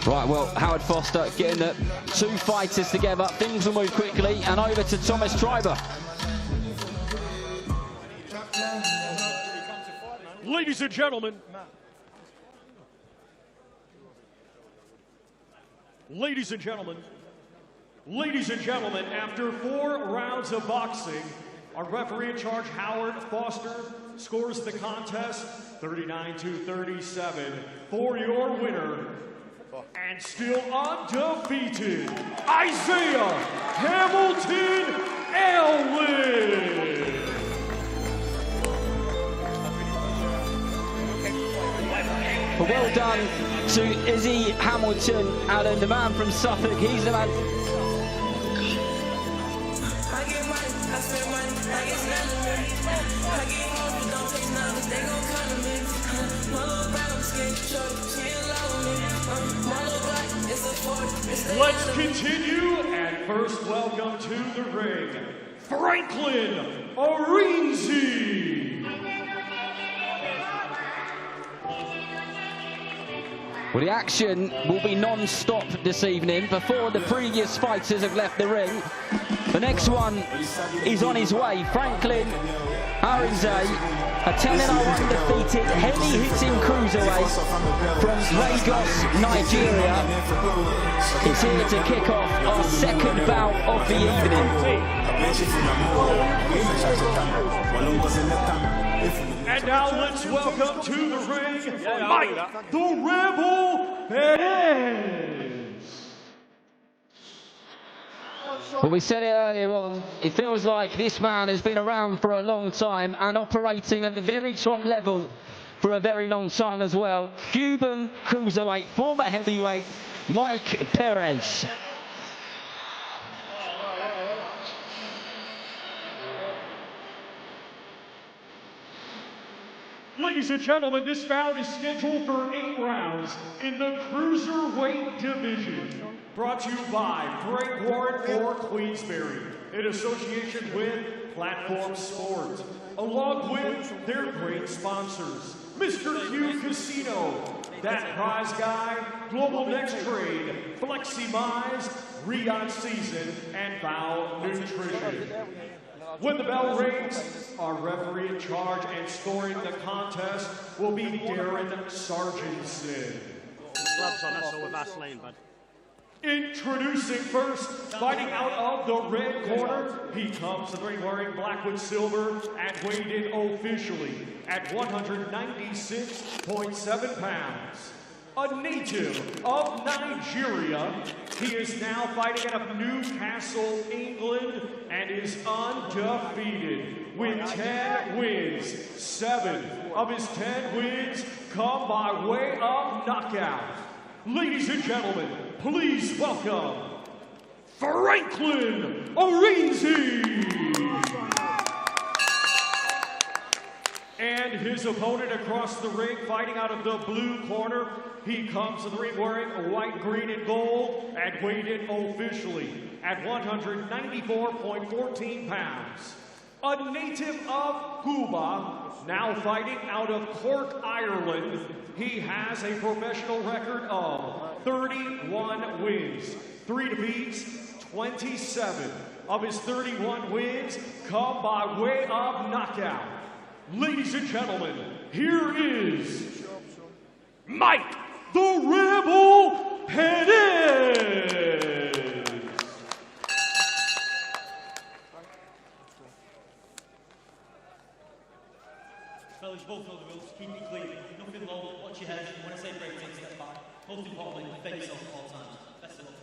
Right, well, Howard Foster getting the 2 fighters together. Things will move quickly, and over to Thomas Treiber. Ladies and gentlemen. Ladies and gentlemen. Ladies and gentlemen, after 4 rounds of boxing, our referee in charge, Howard Foster, scores the contest 39-37 for your winner. And still undefeated, Isaiah Hamilton-Allen. Well done to Izzy Hamilton-Allen, the man from Suffolk. He's the man. Let's continue, and first welcome to the ring, Franklin Arinze. Well, the action will be non-stop this evening before the previous fighters have left the ring. The next one is on his way. Franklin Arinze, a 10-0 undefeated, heavy-hitting cruiserweight from Lagos, Nigeria, is here to kick off our second bout of the evening. And now let's welcome to the ring, Mike the Rebel Perez. Well, we said it earlier on, it feels like this man has been around for a long time and operating at a very top level for a very long time as well. Cuban cruiserweight, former heavyweight, Mike Perez. Ladies and gentlemen, this bout is scheduled for 8 rounds in the cruiserweight division. Brought to you by Frank Warren for Queensberry, in association with Platform Sport, along with their great sponsors, Mr. Q Casino, That Prize Guy, Global Next Trade, Flexi-Mize, Riyadh Season, and Vow Nutrition. When the bell rings, our referee in charge and scoring the contest will be Darren Sargentson. Gloves on, that's all with Vaseline, bud. Introducing first, fighting out of the red corner, he comes to the ring wearing black with silver and weighed in officially at 196.7 pounds. A native of Nigeria, he is now fighting out of Newcastle, England, and is undefeated with 10 wins. 7 of his 10 wins come by way of knockout. Ladies and gentlemen, please welcome Franklin Arinze. And his opponent across the ring, fighting out of the blue corner. He comes to the ring wearing white, green, and gold, and weighed in officially at 194.14 pounds. A native of Cuba, now fighting out of Cork, Ireland. He has a professional record of 31 wins, 3 defeats, 27 of his 31 wins come by way of knockout. Ladies and gentlemen, here is Mike the Rebel Perez. Fellas, both know the rules. Keep it clean. Nothing low. Watch your head. When I say break, take a step back. Most importantly, defend yourself at all times. Best of luck.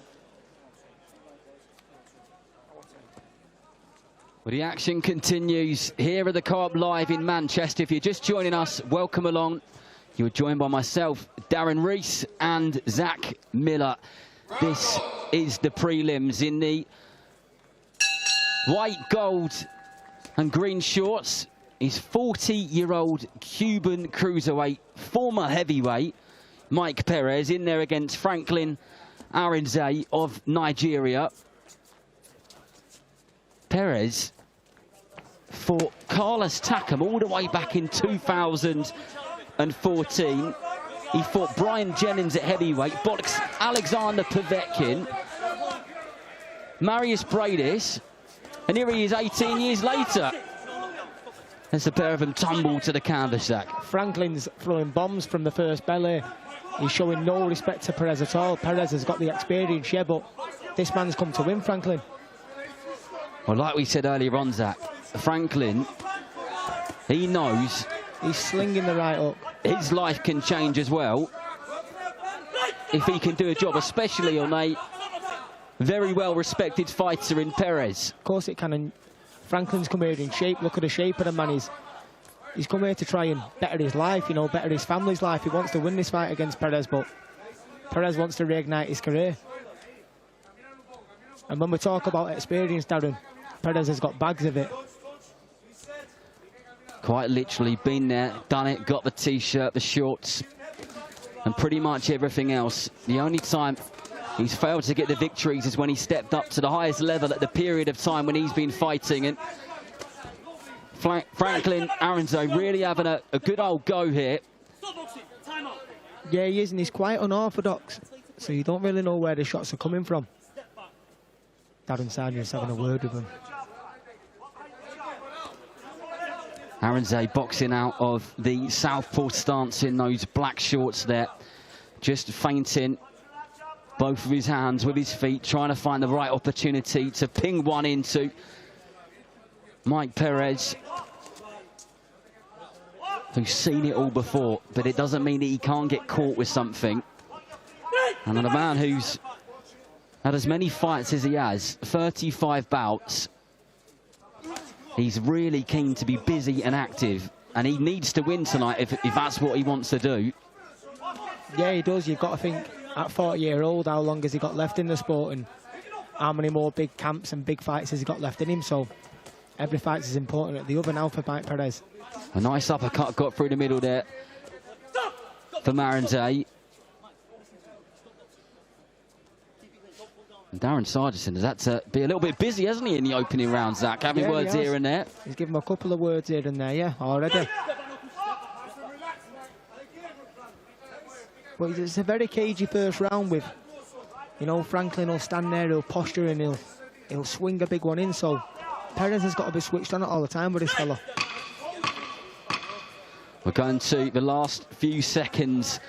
Well, the action continues here at the Co-op Live in Manchester. If you're just joining us, welcome along. You're joined by myself, Darren Rees, and Zach Miller. This is the prelims in the white, gold, and green shorts. He's 40-year-old Cuban cruiserweight, former heavyweight, Mike Perez, in there against Franklin Arinze of Nigeria. Perez fought Carlos Takam all the way back in 2014. He fought Brian Jennings at heavyweight, boxed Alexander Povetkin, Marius Bradis, and here he is 18 years later. As the pair of them tumble to the canvas, Zach. Franklin's throwing bombs from the first belly. He's showing no respect to Perez at all. Perez has got the experience, yeah, but this man's come to win, Franklin. Well, like we said earlier on, Zach, Franklin, he knows he's slinging the right up. His life can change as well if he can do a job, especially on a very well-respected fighter in Perez. Of course it can, and Franklin's come here in shape. Look at the shape of the man. He's come here to try and better his life, you know, better his family's life. He wants to win this fight against Perez, but Perez wants to reignite his career. And when we talk about experience, Darren, Perez has got bags of it. Quite literally been there, done it, got the T-shirt, the shorts, and pretty much everything else. The only time he's failed to get the victories is when he stepped up to the highest level at the period of time when he's been fighting. And Franklin Arinze really having a good old go here. Yeah, he is, and he's quite unorthodox, so you don't really know where the shots are coming from. Darren Sargent's having a word with him. Arinze boxing out of the southpaw stance in those black shorts there. Just feinting both of his hands with his feet, trying to find the right opportunity to ping one into Mike Perez, who's seen it all before, but it doesn't mean that he can't get caught with something. And a man who's had as many fights as he has, 35 bouts, he's really keen to be busy and active, and he needs to win tonight if that's what he wants to do. Yeah, he does. You've got to think, at 40-year-old, how long has he got left in the sport, and how many more big camps and big fights has he got left in him? So every fight is important at the other now for Mike Perez. A nice uppercut got through the middle there for Arinze. Darren Sargent has had to be a little bit busy, hasn't he, in the opening round, Zach? Having words here and there. He's given him a couple of words here and there, yeah, already. But it's a very cagey first round with, you know, Franklin will stand there, he'll posture and he'll swing a big one in, so Perez has got to be switched on it all the time with this fella. We're going to the last few seconds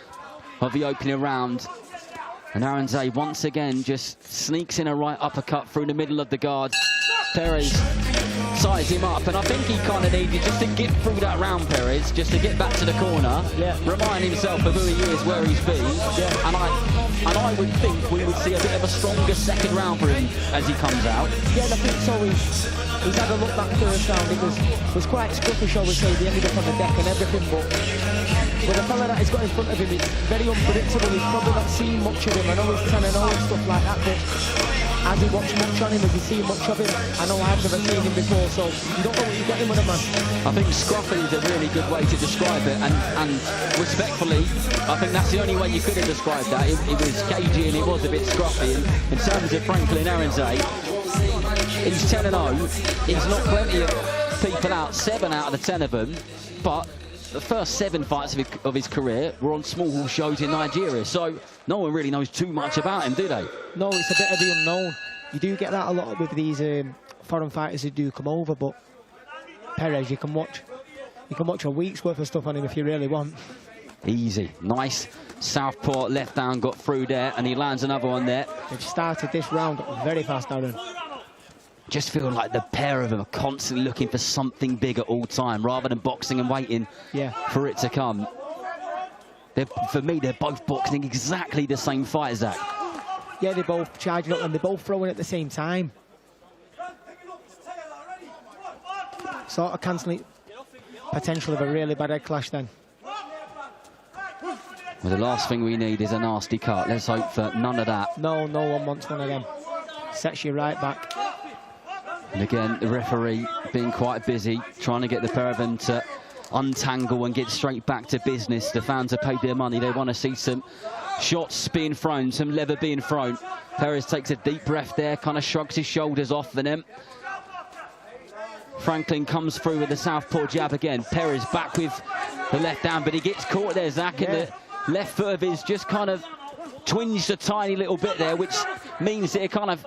of the opening round. And Arinze once again just sneaks in a right uppercut through the middle of the guard. Perez ties him up, and I think he kind of needed just to get through that round, Perez, just to get back to the corner, remind himself of who he is, where he's been. Yeah. And I would think we would see a bit of a stronger second round for him as he comes out. Yeah, I think so. He's had a look that first round. It was quite scruffy, shall we say. He ended up on the deck and everything, but with the fella that he's got in front of him, it's very unpredictable. He's probably not seen much of him. I know he's 10-0 and stuff like that, but has he watched much on him? Has he seen much of him? I know I've never seen him before, so you don't know what you're getting with a man. I think scruffy is a really good way to describe it, and respectfully, I think that's the only way you could have described that. It was cagey and it was a bit scruffy. And in terms of Franklin Arinze, he's 10-0. He's knocked plenty of people out, 7 out of the 10 of them, but the first 7 fights of his career were on small hall shows in Nigeria, so no one really knows too much about him, do they? No, it's a bit of the unknown. You do get that a lot with these foreign fighters who do come over, but Perez, you can watch a week's worth of stuff on him if you really want. Easy, nice southpaw left down, got through there, and he lands another one there. They've started this round very fast, Darren. Just feel like the pair of them are constantly looking for something big at all time, rather than boxing and waiting for it to come. For me, they're both boxing exactly the same fight, Zach. Yeah, they're both charging up and they're both throwing at the same time. Sort of cancelling potential of a really bad head clash then. Well, the last thing we need is a nasty cut. Let's hope for none of that. No, no one wants one of them. Sets you right back. And again, the referee being quite busy, trying to get the pair of them to untangle and get straight back to business. The fans have paid their money. They want to see some shots being thrown, some leather being thrown. Perez takes a deep breath there, kind of shrugs his shoulders off for them. Franklin comes through with the southpaw jab again. Perez back with the left hand, but he gets caught there, Zach, and the left foot of his just kind of twinged a tiny little bit there, which means that it kind of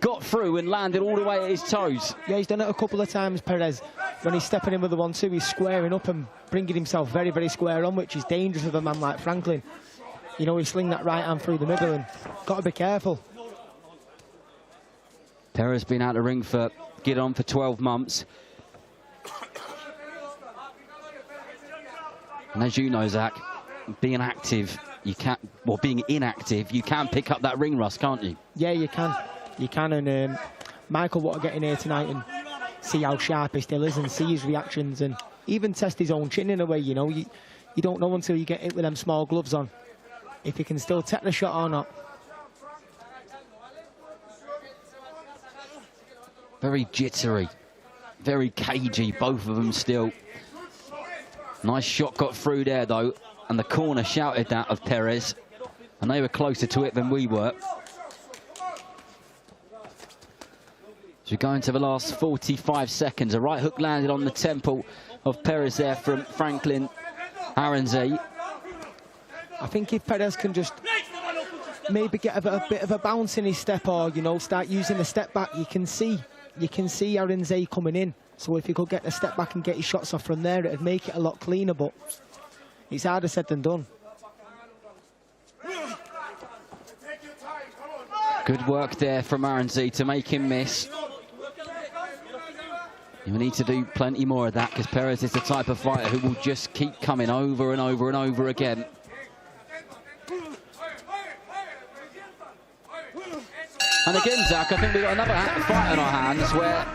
got through and landed all the way at his toes. Yeah, he's done it a couple of times, Perez. When he's stepping in with the 1-2, he's squaring up and bringing himself very, very square on, which is dangerous with a man like Franklin. You know, he sling that right hand through the middle and got to be careful. Perez been out of the ring for, get on for 12 months. And as you know, Zach, being active, you can't, well, being inactive, you can pick up that ring rust, can't you? Yeah, you can. You can, and Michael want to get in here tonight and see how sharp he still is and see his reactions and even test his own chin in a way, you know. You don't know until you get hit with them small gloves on if he can still take the shot or not. Very jittery, very cagey, both of them still. Nice shot got through there, though, and the corner shouted that of Perez, and they were closer to it than we were. So we go into the last 45 seconds. A right hook landed on the temple of Perez there from Franklin Arinze. I think if Perez can just maybe get a bit of a bounce in his step, or, you know, start using the step back, you can see Arinze coming in. So if he could get the step back and get his shots off from there, it'd make it a lot cleaner, but it's harder said than done. Good work there from Arinze to make him miss. You need to do plenty more of that, because Perez is the type of fighter who will just keep coming over and over and over again. And again, Zach, I think we've got another fight on our hands where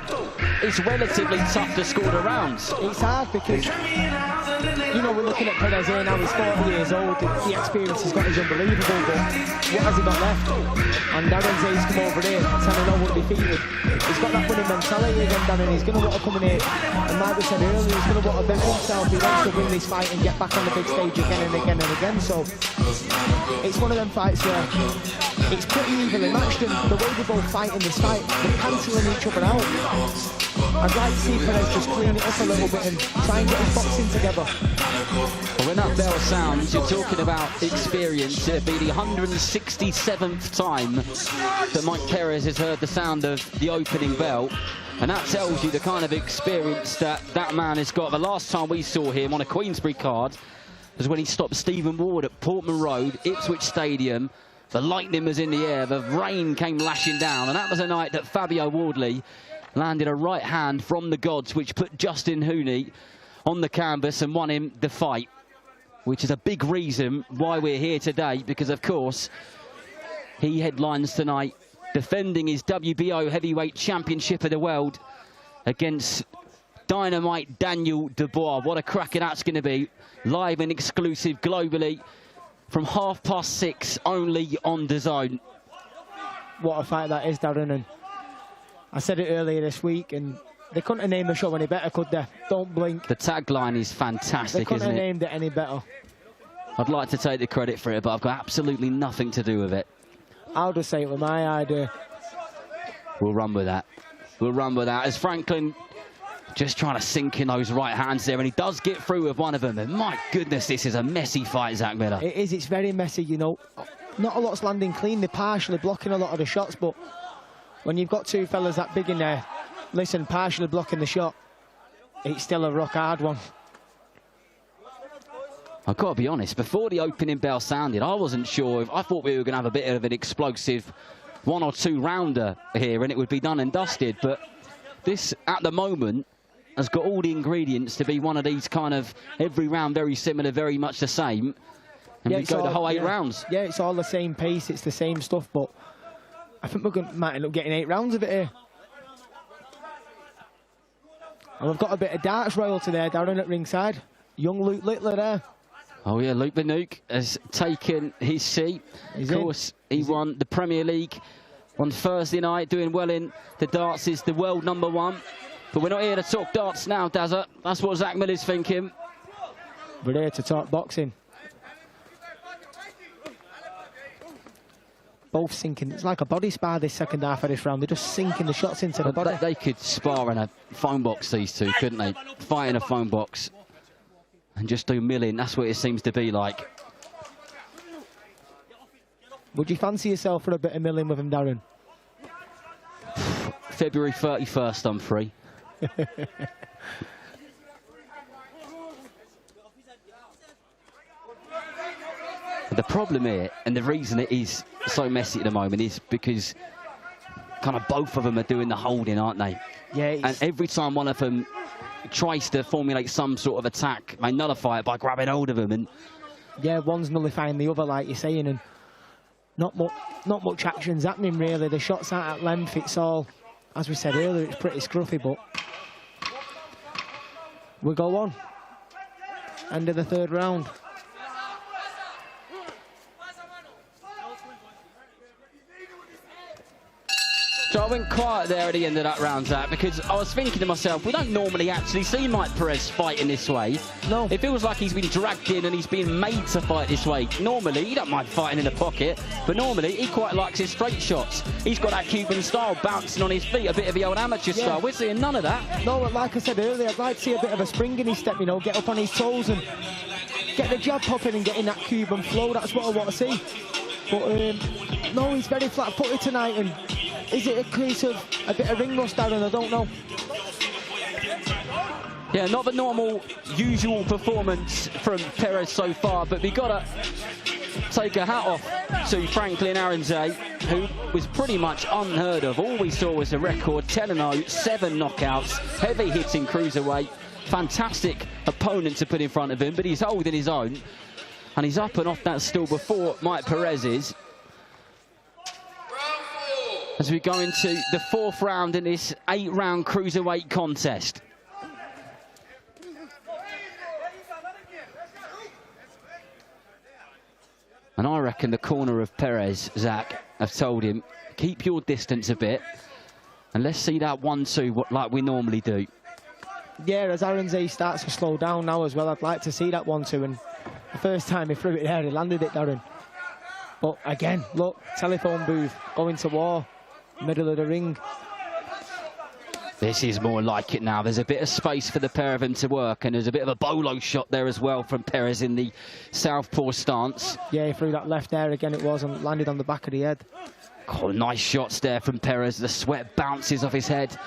it's relatively tough to score the rounds. It's hard because, you know, we're looking at Perez here now, he's 40 years old, the experience he's got is unbelievable, but what has he got left? And Arinze's come over here, 10-0 undefeated. He's got that winning mentality again, Dan, and he's going to want to come in here, and like we said earlier, he's going to want to bet himself. He wants to win this fight and get back on the big stage again and again and again, so it's one of them fights where it's pretty evenly matched, and the way they both fight in this fight, they're cancelling each other out. I'd like to see Perez just clean it up a little bit and try and get his boxing together. Well, when that bell sounds, you're talking about experience. It'll be the 167th time that Mike Perez has heard the sound of the opening bell. And that tells you the kind of experience that that man has got. The last time we saw him on a Queensberry card was when he stopped Stephen Ward at Portman Road, Ipswich Stadium. The lightning was in the air, the rain came lashing down, and that was a night that Fabio Wardley landed a right hand from the gods, which put Justin Hooney on the canvas and won him the fight, which is a big reason why we're here today, because, of course, he headlines tonight defending his WBO Heavyweight Championship of the World against Dynamite Daniel Dubois. What a cracker that's going to be. Live and exclusive globally from 6:30 only on DAZN. What a fight that is, Darren. And I said it earlier this week, and they couldn't have named the show any better, could they? Don't blink. The tagline is fantastic, they couldn't isn't have it? named it any better. I'd like to take the credit for it, but I've got absolutely nothing to do with it. I'll just say it was my idea. We'll run with that. We'll run with that. As Franklin just trying to sink in those right hands there, and he does get through with one of them. And my goodness, this is a messy fight, Zach Miller. It is. It's very messy, you know. Not a lot's landing clean. They're partially blocking a lot of the shots, but when you've got two fellas that big in there, listen, partially blocking the shot, it's still a rock hard one. I've got to be honest, before the opening bell sounded, I wasn't sure. I thought we were going to have a bit of an explosive 1 or 2 rounder here and it would be done and dusted, but this, at the moment, has got all the ingredients to be one of these kind of every round very similar, very much the same, and we go the whole 8 rounds. Yeah, it's all the same pace, it's the same stuff, but I think might end up getting 8 rounds of it here. And we've got a bit of darts royalty there, Darren, at ringside. Young Luke Littler there. Oh yeah, Luke the Nuke has taken his seat. Of course, he won the Premier League on Thursday night, doing well in the darts, is the world #1. But we're not here to talk darts now, Dazza. That's what Zach Miller's thinking. We're here to talk boxing. Both sinking. It's like a body spar this second half of this round. They're just sinking the shots into the body. They could spar in a phone box, these two, couldn't they? Fight in a phone box and just do milling. That's what it seems to be like. Would you fancy yourself for a bit of milling with him, Darren? February 31st, I'm free. The problem here, and the reason it is so messy at the moment, is because kind of both of them are doing the holding, aren't they? Yeah. And every time one of them tries to formulate some sort of attack, they nullify it by grabbing hold of them. And yeah, one's nullifying the other, like you're saying, and not much action's happening really. The shots aren't at length. It's all, as we said earlier, it's pretty scruffy, but we go on. End of the 3rd round. So I went quiet there at the end of that round, Zach, because I was thinking to myself, we don't normally actually see Mike Perez fighting this way. No. It feels like he's been dragged in and he's being made to fight this way. Normally, he don't mind fighting in the pocket, but normally he quite likes his straight shots. He's got that Cuban style, bouncing on his feet, a bit of the old amateur style. We're seeing none of that. No, like I said earlier, I'd like to see a bit of a spring in his step, you know, get up on his toes and get the jab popping and getting that Cuban flow. That's what I want to see. But no, he's very flat-footed tonight, and is it a case of a bit of ring rust, Darren? I don't know. Yeah, not the normal, usual performance from Perez so far, but we got to take a hat off to Franklin Arinze, who was pretty much unheard of. All we saw was a record, 10-0, 7 knockouts, heavy-hitting cruiserweight. Fantastic opponent to put in front of him, but he's holding his own. And he's up and off that still before Mike Perez is. As we go into the 4th round in this 8-round cruiserweight contest. And I reckon the corner of Perez, Zach, have told him, keep your distance a bit and let's see that 1-2 like we normally do. Yeah, as Arinze starts to slow down now as well, I'd like to see that 1-2, and the first time he threw it there, he landed it, Darren. But again, look, telephone booth, going to war, middle of the ring. This is more like it now. There's a bit of space for the pair of them to work, and there's a bit of a bolo shot there as well from Perez in the southpaw stance. Yeah, he threw that left there again, it was, and landed on the back of the head. Oh, nice shots there from Perez. The sweat bounces off his head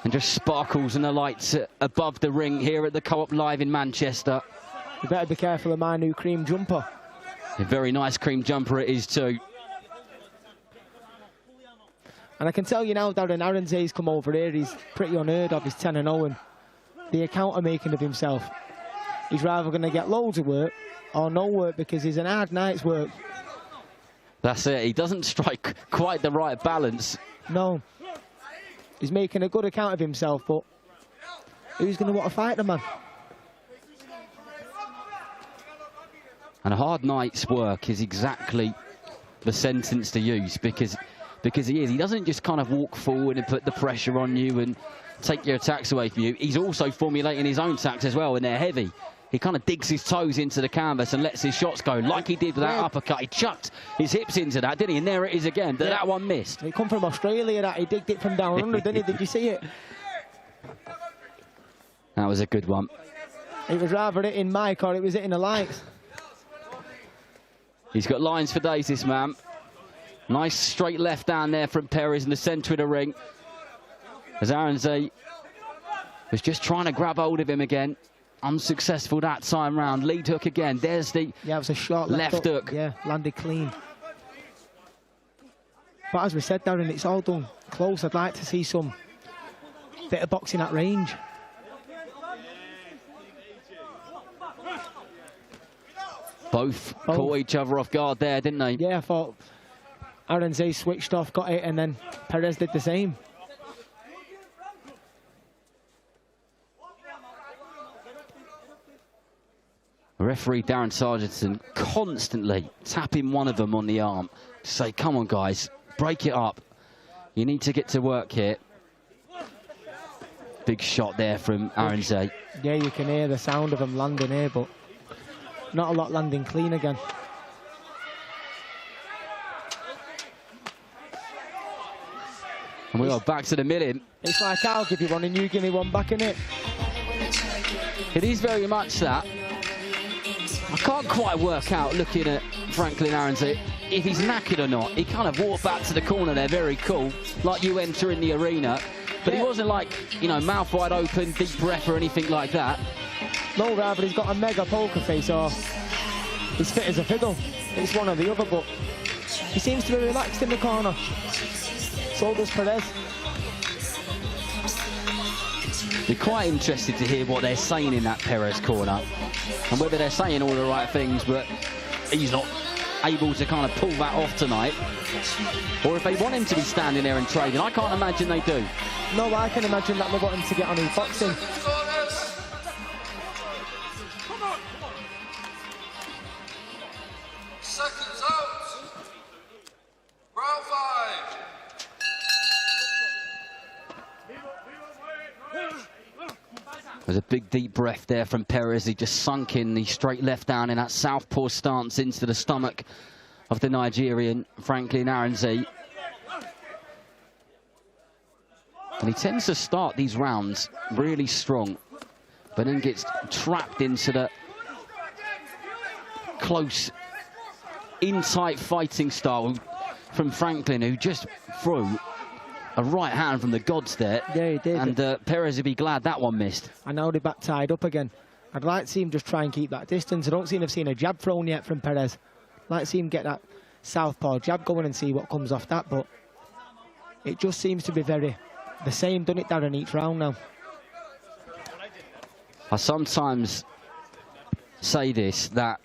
and just sparkles in the lights above the ring here at the Co-op Live in Manchester. You better be careful of my new cream jumper. A very nice cream jumper it is too. And I can tell you now, Darren, Arinze's come over here. He's pretty unheard of. He's 10-0, and the account of making of himself. He's rather going to get loads of work or no work, because he's an hard night's work. That's it. He doesn't strike quite the right balance. No. He's making a good account of himself, but who's going to want to fight the man? And a hard night's work is exactly the sentence to use, because he doesn't just kind of walk forward and put the pressure on you and take your attacks away from you. He's also formulating his own attacks as well, and they're heavy. He kind of digs his toes into the canvas and lets his shots go, like he did with that uppercut. He chucked his hips into that, didn't he? And there it is again. That one missed. He come from Australia, that. He digged it from down under, didn't he? Did you see it? That was a good one. It was rather hitting Mike or it was hitting the lights. He's got lines for days, this man. Nice straight left down there from Perez in the centre of the ring. As Arinze was just trying to grab hold of him again. Unsuccessful that time round. Lead hook again. There's the it was a short left hook. Yeah, landed clean. But as we said, Darren, it's all done close. I'd like to see some bit of boxing at range. Both caught each other off guard there, didn't they? Yeah, I thought Arinze switched off, got it, and then Perez did the same. Referee Darren Sargentson constantly tapping one of them on the arm to say, come on, guys, break it up. You need to get to work here. Big shot there from Arinze. Yeah, you can hear the sound of them landing here, but not a lot landing clean again. And we are back to the milling. It's like I'll give you one and you give me one back, innit? It is very much that. I can't quite work out, looking at Franklin Arinze, if he's knackered or not. He kind of walked back to the corner there, very cool, like you enter in the arena. But he wasn't like, you know, mouth wide open, deep breath or anything like that. No, rather he's got a mega poker face, or he's fit as a fiddle. It's one or the other, but he seems to be relaxed in the corner. So does Perez. Be quite interested to hear what they're saying in that Perez corner, and whether they're saying all the right things, but he's not able to kind of pull that off tonight, or if they want him to be standing there and trading. I can't imagine they do. No, I can imagine that they want him to get on his boxing. Seconds out. Round 5. There's a big deep breath there from Perez. He just sunk in the straight left down in that southpaw stance into the stomach of the Nigerian Franklin Arinze. And he tends to start these rounds really strong, but then gets trapped into the close, in-tight fighting style from Franklin, who just threw a right hand from the gods there. Yeah, he did. And Perez would be glad that one missed. And now they're back tied up again. I'd like to see him just try and keep that distance. I don't seem to have seen a jab thrown yet from Perez. I'd like to see him get that southpaw jab going and see what comes off that, but it just seems to be very the same, doesn't it, Darren, each round now? I sometimes say this, that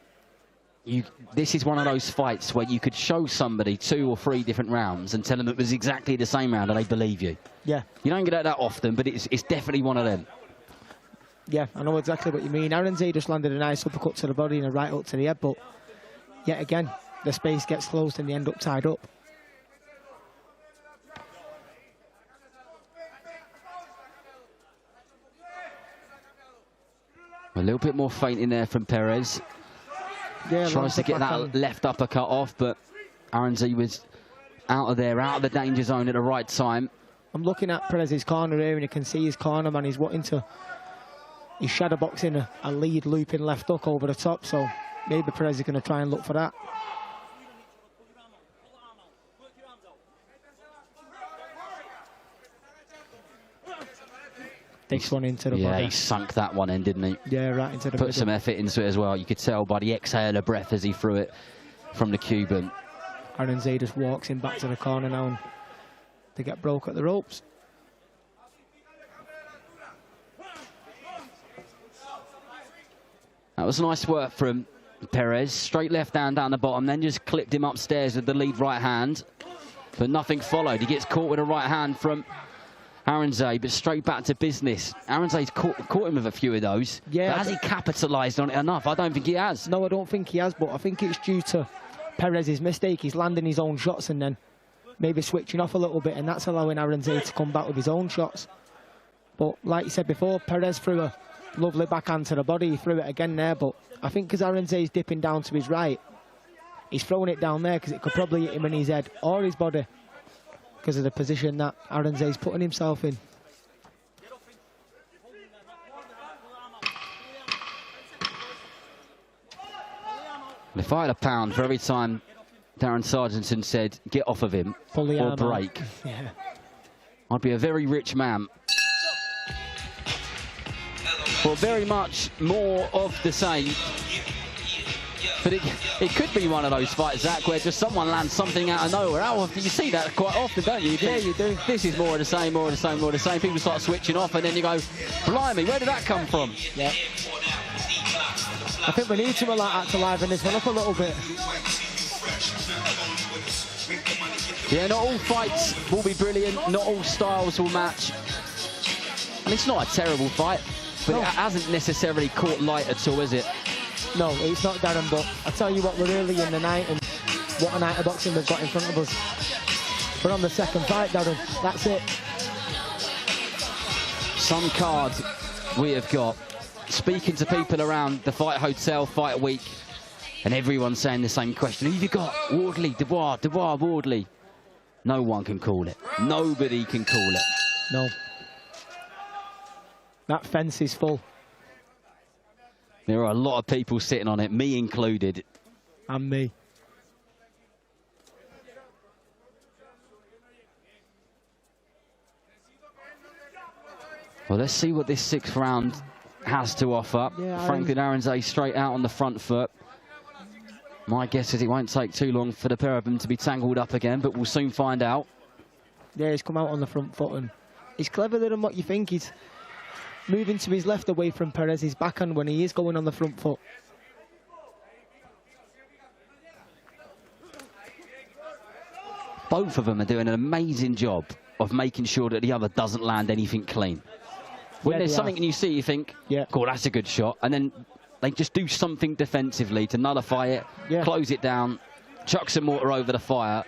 this is one of those fights where you could show somebody 2 or 3 different rounds and tell them it was exactly the same round and they believe you. Yeah. You don't get that often, but it's definitely one of them. Yeah, I know exactly what you mean. Arinze just landed a nice uppercut to the body and a right hook to the head, but yet again, the space gets closed and they end up tied up. A little bit more feint in there from Perez. Yeah, tries to get that left uppercut off, but Arinze was out of there, out of the danger zone at the right time. I'm looking at Perez's corner here, and you can see his corner man. He's wanting to, he's shadow boxing a lead looping left hook over the top, so maybe Perez is going to try and look for that. This one into the body. Yeah, he sunk that one in, didn't he? Yeah, right into the Put middle. some effort into it as well. You could tell by the exhale of breath as he threw it from the Cuban. Arinze just walks him back to the corner now, and they get broke at the ropes. That was nice work from Perez. Straight left hand down the bottom, then just clipped him upstairs with the lead right hand. But nothing followed. He gets caught with a right hand from Arinze, but straight back to business. Arinze's caught him with a few of those. Yeah. But has he capitalised on it enough? I don't think he has. No, I don't think he has, but I think it's due to Perez's mistake. He's landing his own shots and then maybe switching off a little bit, and that's allowing Arinze to come back with his own shots. But like you said before, Perez threw a lovely backhand to the body. He threw it again there, but I think because Arinze is dipping down to his right, he's throwing it down there because it could probably hit him in his head or his body because of the position that Arinze is putting himself in. If I had £1 for every time Darren Sargentson said, get off of him or break, yeah. I'd be a very rich man. Well, very much more of the same. But it could be one of those fights, Zach, where just someone lands something out of nowhere. How often, you see that quite often, don't you? Yeah, you do. This is more of the same, more of the same, more of the same. People start switching off, and then you go, blimey, where did that come from? Yeah. I think we need to like that to liven this one up a little bit. Yeah, not all fights will be brilliant, not all styles will match. And it's not a terrible fight, but it hasn't necessarily caught light at all, is it? No, it's not, Darren, but I tell you what, we're early in the night and what a night of boxing we've got in front of us. We're on the second fight, Darren. That's it. Some card we have got. Speaking to people around the fight hotel, fight week, and everyone's saying the same question. Who have you got? Wardley, Dubois, Wardley. No one can call it. Nobody can call it. No. That fence is full. There are a lot of people sitting on it, me included. And me. Well, let's see what this 6th round has to offer. Yeah, Franklin Arinze straight out on the front foot. My guess is it won't take too long for the pair of them to be tangled up again, but we'll soon find out. Yeah, he's come out on the front foot and he's cleverer than what you think. He's moving to his left away from Perez's backhand when he is going on the front foot. Both of them are doing an amazing job of making sure that the other doesn't land anything clean. When there's something and you see, you think, God, that's a good shot. And then they just do something defensively to nullify it, close it down, chuck some water over the fire.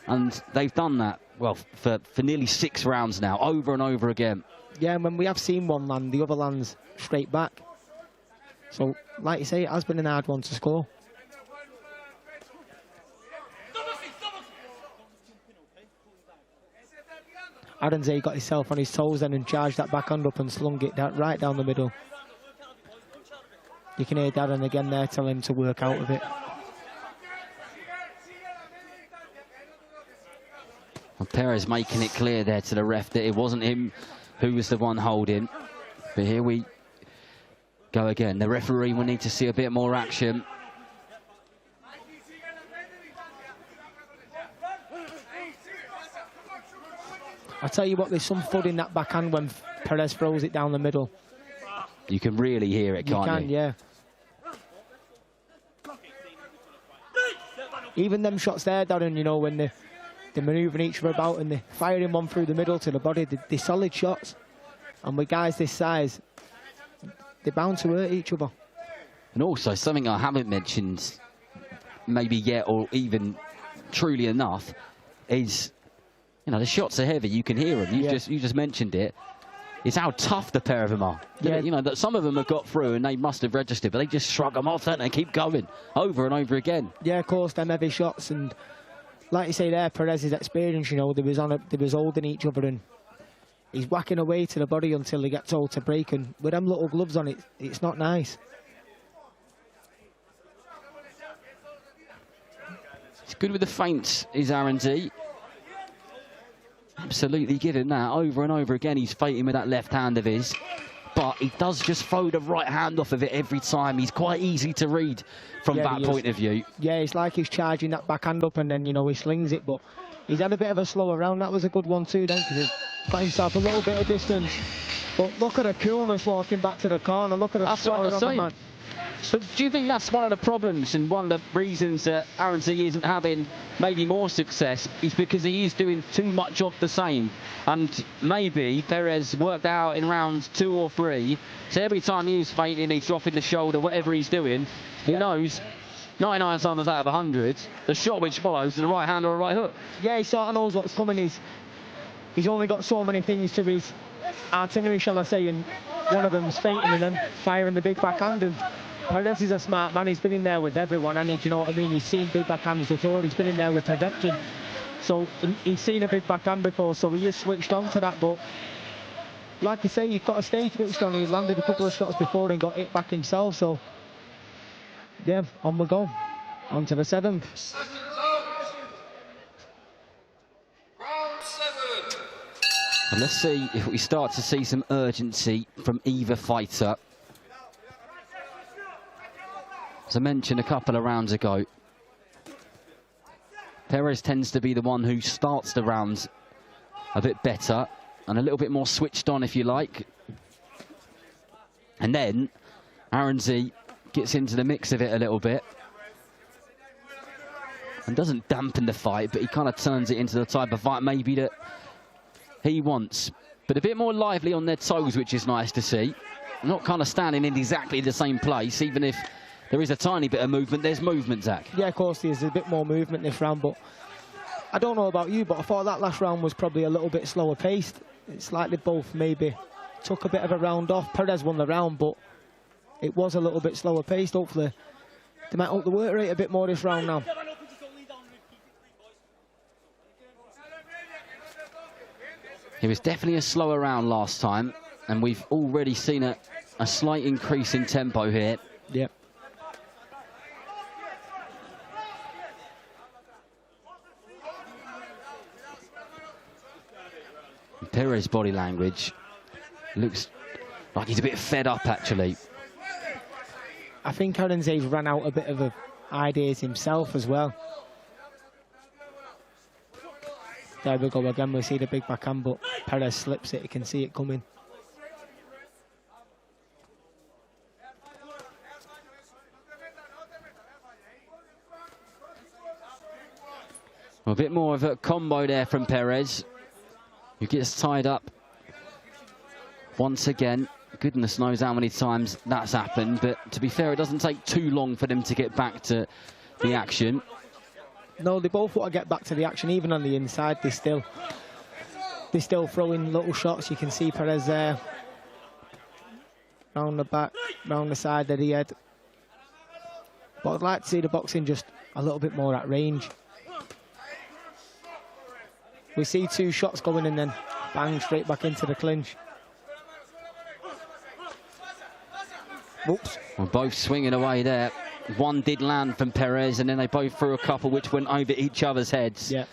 And they've done that, well, for nearly 6 rounds now, over and over again. Yeah, and when we have seen one land, the other lands straight back. So, like you say, it has been an hard one to score. Arinze got himself on his toes then and charged that backhand up and slung it right down the middle. You can hear Darren again there telling him to work out of it. Well, Perez making it clear there to the ref that it wasn't him who was the one holding. But here we go again. The referee will need to see a bit more action. I tell you what, there's some thud in that backhand when Perez throws it down the middle. You can really hear it, can't you? You can, yeah. Even them shots there, Darren, you know, when they're manoeuvring each other about and they're firing one through the middle to the body, they're solid shots. And with guys this size, they're bound to hurt each other. And also, something I haven't mentioned maybe yet, or even truly enough, is, you know, the shots are heavy. You can hear them. You just mentioned it. It's how tough the pair of them are. Yeah. You know, that some of them have got through and they must have registered, but they just shrug them off, don't they? Keep going over and over again. Yeah, of course, them heavy shots. And like you say there, Perez's experience, you know, they was holding each other and he's whacking away to the body until he gets told to break. And with them little gloves on, it's not nice. It's good with the feints, is Arinze. Absolutely giving that over and over again. He's feinting with that left hand of his, but he does just throw the right hand off of it every time. He's quite easy to read from that point of view. Yeah, it's like he's charging that backhand up and then, you know, he slings it, but he's had a bit of a slower round. That was a good one too, then, because he got himself a little bit of distance. But look at the coolness walking back to the corner. Look at the shot of the man. But do you think that's one of the problems and one of the reasons that Arinze isn't having maybe more success is because he is doing too much of the same? And maybe Perez worked out in rounds 2 or 3, so every time he's feinting, he's dropping the shoulder, whatever he's doing, he knows 99 times out of 100, the shot which follows is a right hand or a right hook. Yeah, he sort of knows what's coming. He's only got so many things to his artillery, shall I say, and one of them's feinting and then firing the big backhand. And Perez is a smart man. He's been in there with everyone, and you know what I mean. He's seen big backhands before. He's been in there with protection, so he's seen a big backhand before. So he is switched on to that. But like you say, you've got to stay switched on. He landed a couple of shots before and got hit back himself. So yeah, on we go. On to the 7th. And let's see if we start to see some urgency from either fighter. As I mentioned a couple of rounds ago, Perez tends to be the one who starts the rounds a bit better and a little bit more switched on, if you like. And then Arinze gets into the mix of it a little bit and doesn't dampen the fight, but he kind of turns it into the type of fight maybe that he wants. But a bit more lively on their toes, which is nice to see. Not kind of standing in exactly the same place, even if there is a tiny bit of movement. There's movement, Zach. Yeah, of course there's a bit more movement this round, but I don't know about you, but I thought that last round was probably a little bit slower paced. It's like they both maybe took a bit of a round off. Perez won the round, but it was a little bit slower paced. Hopefully they might up the work rate a bit more this round now. It was definitely a slower round last time, and we've already seen a slight increase in tempo here. Yep. Perez's body language looks like he's a bit fed up, actually. I think Arinze's ran out a bit of ideas himself as well. There we go again, we see the big backhand, but Perez slips it, you can see it coming. A bit more of a combo there from Perez, who gets tied up once again. Goodness knows how many times that's happened, but to be fair, it doesn't take too long for them to get back to the action. No, they both want to get back to the action, even on the inside. They're still throwing little shots. You can see Perez there, round the back, round the side of the head. But I'd like to see the boxing just a little bit more at range. We see 2 shots going and then bang, straight back into the clinch. Whoops. Well, both swinging away there. One did land from Perez, and then they both threw a couple which went over each other's heads. Yeah.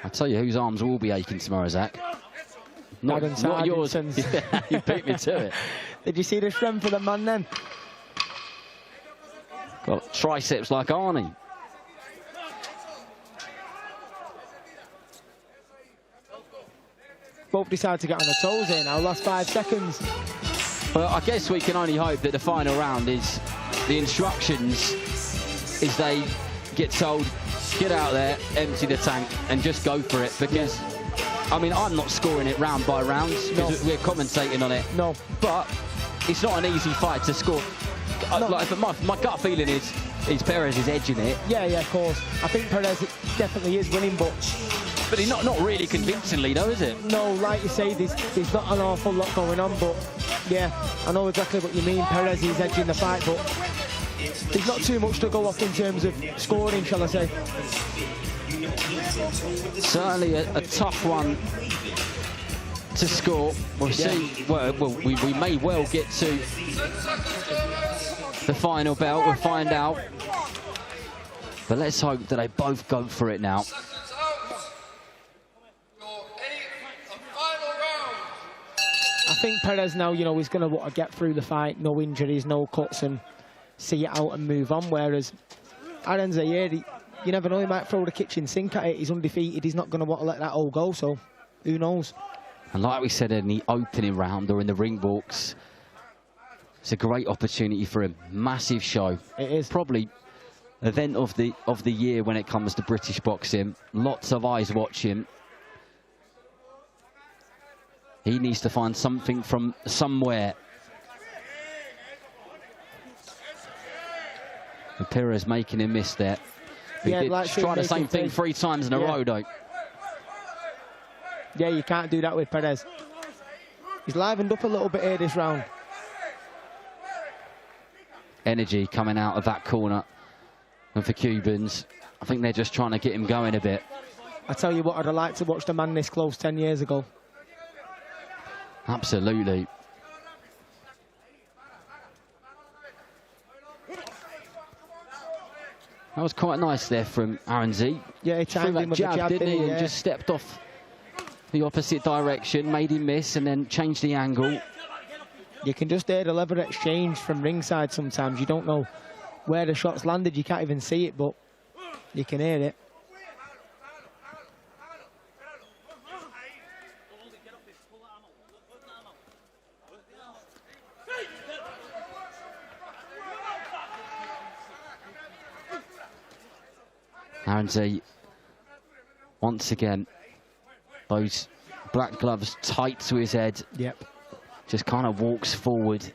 I tell you whose arms will be aching tomorrow, Zach. Not yours. Yeah, you beat me to it. Did you see the strength of the man then? Got triceps like Arnie. Both decide to get on the toes here now, last 5 seconds. Well, I guess we can only hope that the final round is the instructions is they get told, get out there, empty the tank and just go for it, because I mean, I'm not scoring it round by round because we're commentating on it. No. But it's not an easy fight to score. No. Like, my gut feeling is Perez is edging it. Yeah, of course. I think Perez definitely is winning, but he's not really convincingly, though, is it? No, like you say, there's not an awful lot going on, but yeah, I know exactly what you mean. Perez is edging the fight, but there's not too much to go off in terms of scoring, shall I say. Certainly a tough one to score. We'll see. Well, we may well get to the final bell. We'll find out. But let's hope that they both go for it now. I think Perez now, you know, he's going to want to get through the fight, no injuries, no cuts, and see it out and move on. Whereas Arinze here, you never know, he might throw the kitchen sink at it. He's undefeated. He's not going to want to let that all go, so who knows? And like we said in the opening round or in the ring walks, it's a great opportunity for him. Massive show. It is. Probably event of the year when it comes to British boxing. Lots of eyes watching. He needs to find something from somewhere. And Perez making him miss there. He did try the same thing 3 times in a row, though. Yeah, you can't do that with Perez. He's livened up a little bit here this round. Energy coming out of that corner. And for Cubans, I think they're just trying to get him going a bit. I tell you what, I'd have liked to watch the man this close 10 years ago. Absolutely. That was quite nice there from Arinze. Yeah, he timed him with a jab, didn't he? And just stepped off the opposite direction, made him miss, and then changed the angle. You can just hear the lever exchange from ringside sometimes. You don't know where the shot's landed. You can't even see it, but you can hear it. Arinze, once again, those black gloves tight to his head. Yep. Just kind of walks forward.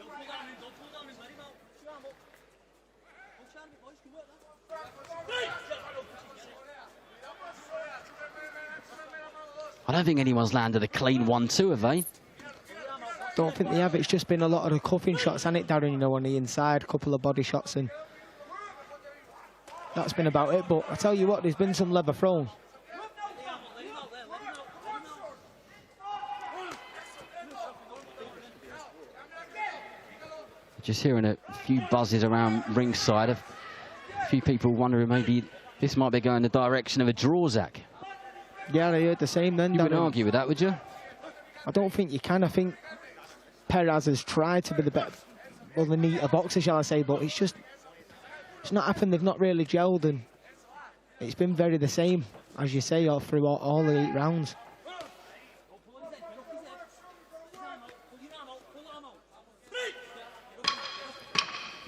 I don't think anyone's landed a clean 1-2, have they? Don't think they have. It's just been a lot of the cuffing shots, hasn't it, Darren? You know, on the inside, a couple of body shots, and that's been about it. But I tell you what, there's been some leather thrown. Just hearing a few buzzes around ringside. A few people wondering maybe this might be going the direction of a draw, Zach. Yeah, I heard the same then. You wouldn't argue with that, would you? I don't think you can. I think Perez has tried to be the better, well, the neater boxer, shall I say, but it's not happened. They've not really gelled, and it's been very the same, as you say, all through all the 8 rounds.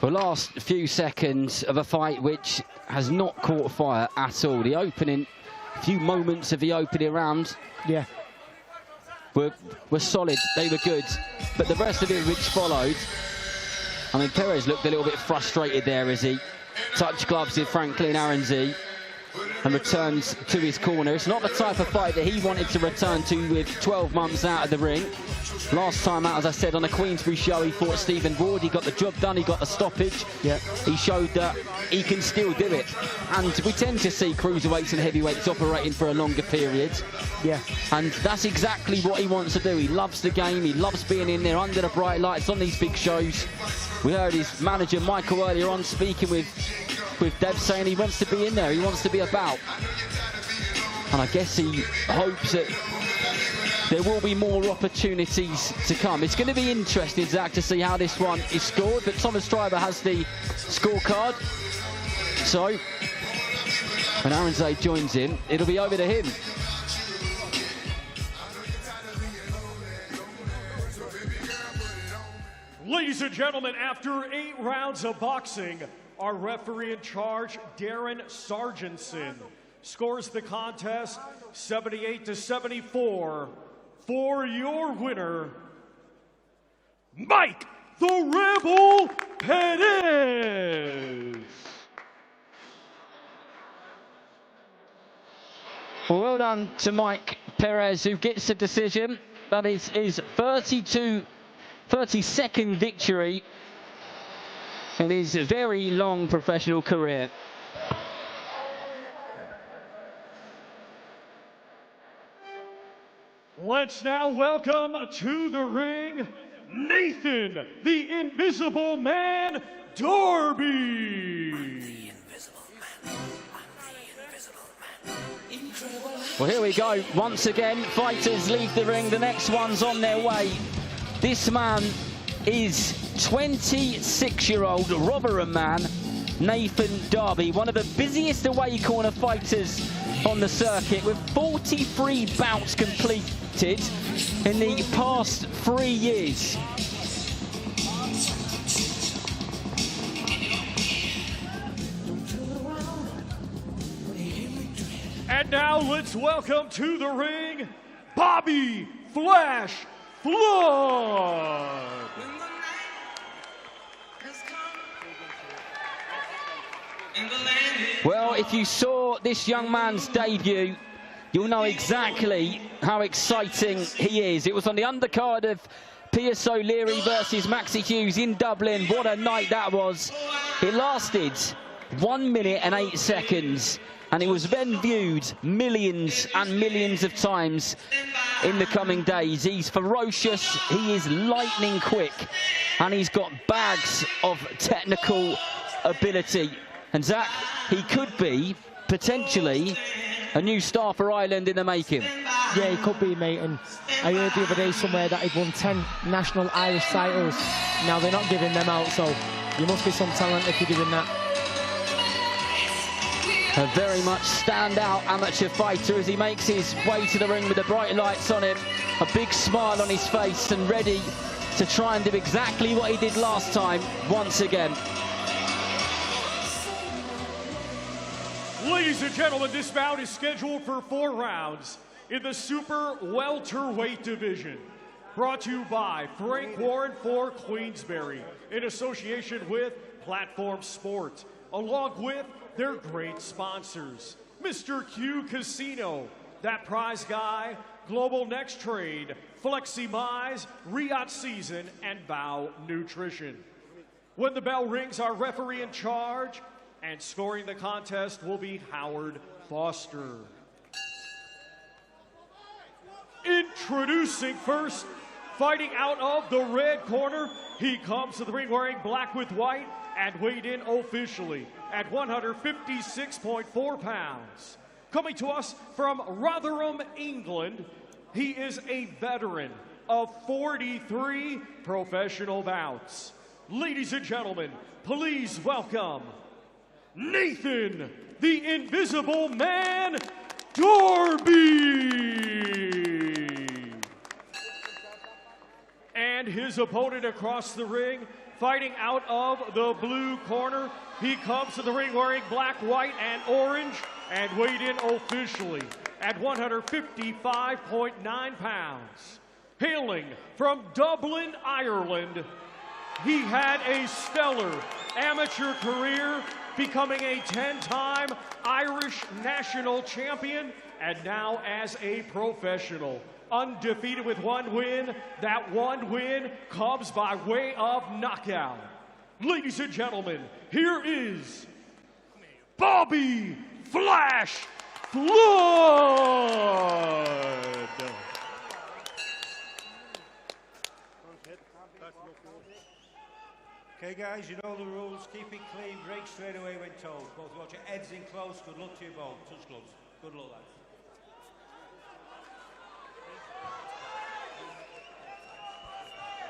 The last few seconds of a fight which has not caught fire at all. The opening, few moments of the opening round, yeah, were solid. They were good, but the rest of it which followed, I mean, Perez looked a little bit frustrated there as he touched gloves with Franklin Arinze and returns to his corner. It's not the type of fight that he wanted to return to with 12 months out of the ring. Last time out, as I said, on the Queensberry show, he fought Stephen Ward. He got the job done. He got the stoppage. Yeah. He showed that he can still do it. And we tend to see cruiserweights and heavyweights operating for a longer period. Yeah. And that's exactly what he wants to do. He loves the game. He loves being in there under the bright lights on these big shows. We heard his manager, Michael, earlier on speaking with Deb, saying he wants to be in there. He wants to be about. And I guess he hopes that there will be more opportunities to come. It's going to be interesting, Zach, to see how this one is scored. But Thomas Stryber has the scorecard. So, when Arinze joins in, it'll be over to him. Ladies and gentlemen, after 8 rounds of boxing, our referee in charge, Darren Sargentson, scores the contest 78-74 for your winner, Mike the Rebel Perez. Well done to Mike Perez, who gets the decision. That is his 32nd victory in his very long professional career. Let's now welcome to the ring, Nathan, the Invisible Man, Darby. Well, here we go. Once again, fighters leave the ring. The next one's on their way. This man is 26-year-old Rotherham man, Nathan Darby, one of the busiest away corner fighters on the circuit, with 43 bouts completed in the past 3 years. And now let's welcome to the ring, Bobby Flash Flood. Well, if you saw this young man's debut, you'll know exactly how exciting he is. It was on the undercard of Piers O'Leary versus Maxi Hughes in Dublin. What a night that was. It lasted 1 minute and 8 seconds. And it was then viewed millions and millions of times in the coming days. He's ferocious, he is lightning quick, and he's got bags of technical ability. And Zach, he could be, potentially, a new star for Ireland in the making. Yeah, he could be, mate. And I heard the other day somewhere that he'd won 10 national Irish titles. Now they're not giving them out, so you must be some talent if you're doing that. A very much standout amateur fighter as he makes his way to the ring with the bright lights on him, a big smile on his face, and ready to try and do exactly what he did last time once again. Ladies and gentlemen, this bout is scheduled for 4 rounds in the super welterweight division. Brought to you by Frank Warren for Queensberry in association with Platform Sport, along with their great sponsors, Mr. Q Casino, That Prize Guy, Global Next Trade, Flexi-Mize, Riot Season, and Bow Nutrition. When the bell rings, our referee in charge and scoring the contest will be Howard Foster. Introducing first, fighting out of the red corner, he comes to the ring wearing black with white and weighed in officially at 156.4 pounds. Coming to us from Rotherham, England, he is a veteran of 43 professional bouts. Ladies and gentlemen, please welcome Nathan, the Invisible Man, Darby. And his opponent across the ring, fighting out of the blue corner, he comes to the ring wearing black, white, and orange, and weighed in officially at 155.9 pounds. Hailing from Dublin, Ireland, he had a stellar amateur career, becoming a 10-time Irish national champion, and now as a professional. Undefeated with 1 win. That 1 win comes by way of knockout. Ladies and gentlemen, here is Bobby Flash Flood. Okay, guys, you know the rules. Keep it clean, break straight away when told. Both watch your heads in close. Good luck to you both. Touch gloves. Good luck, lads.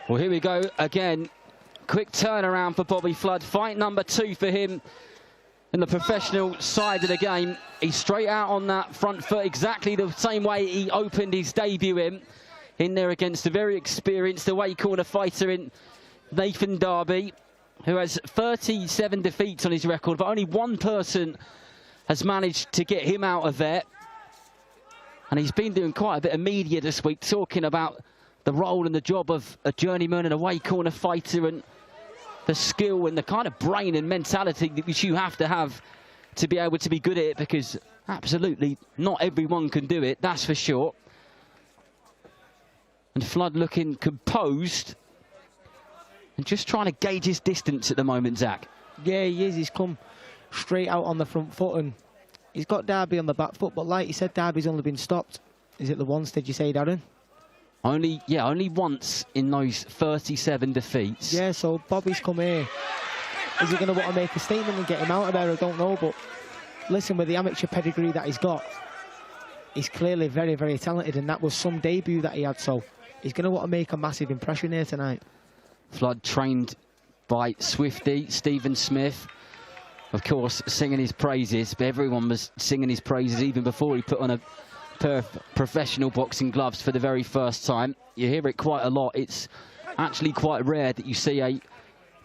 Well, here we go again. Quick turnaround for Bobby Flood. Fight number 2 for him in the professional side of the game. He's straight out on that front foot, exactly the same way he opened his debut in there against a very experienced away corner fighter in Nathan Darby, who has 37 defeats on his record, but only 1 person has managed to get him out of there. And he's been doing quite a bit of media this week, talking about the role and the job of a journeyman and away corner fighter, and the skill and the kind of brain and mentality which you have to be able to be good at it, because absolutely not everyone can do it, that's for sure. And Flood looking composed and just trying to gauge his distance at the moment, Zach. Yeah, he is. He's come straight out on the front foot, and he's got Darby on the back foot, but like you said, Darby's only been stopped. Is it the once, did you say, Darren? Only once in those 37 defeats. Yeah, so Bobby's come here. Is he going to want to make a statement and get him out of there? I don't know, but listen, with the amateur pedigree that he's got, he's clearly very, very talented, and that was some debut that he had, so he's going to want to make a massive impression here tonight. Flood trained by Swifty, Stephen Smith, of course, singing his praises, but everyone was singing his praises even before he put on a pair of professional boxing gloves for the very first time. You hear it quite a lot. It's actually quite rare that you see a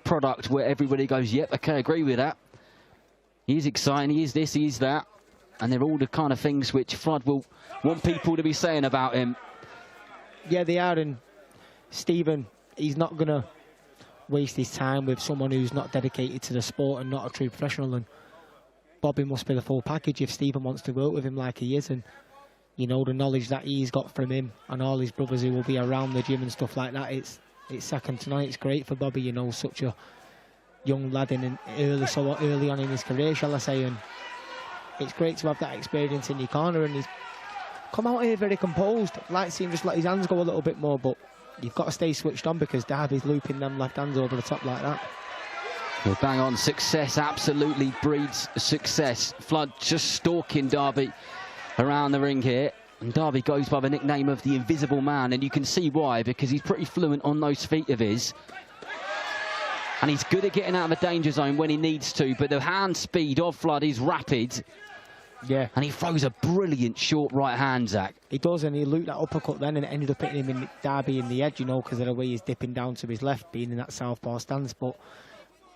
product where everybody goes, yep, okay, agree with that. He is exciting, he is this, he is that. And they're all the kind of things which Flood will want people to be saying about him. Yeah, they are, and Stephen, he's not going to waste his time with someone who's not dedicated to the sport and not a true professional. And Bobby must be the full package if Stephen wants to work with him like he is. And, you know, the knowledge that he's got from him and all his brothers who will be around the gym and stuff like that, it's second to none. It's great for Bobby, you know, such a young lad so early on in his career, shall I say. And it's great to have that experience in your corner, and he's come out here very composed. I'd like to see him just let his hands go a little bit more, but you've got to stay switched on because Darby's looping them left hands over the top like that. Well, bang on, success absolutely breeds success. Flood just stalking Darby around the ring here. And Darby goes by the nickname of the Invisible Man, and you can see why, because he's pretty fluent on those feet of his. And he's good at getting out of the danger zone when he needs to, but the hand speed of Flood is rapid. Yeah. And he throws a brilliant short right hand, Zach. He does, and he looped that uppercut then, and it ended up hitting him in Darby in the edge, you know, because of the way he's dipping down to his left, being in that southpaw stance. But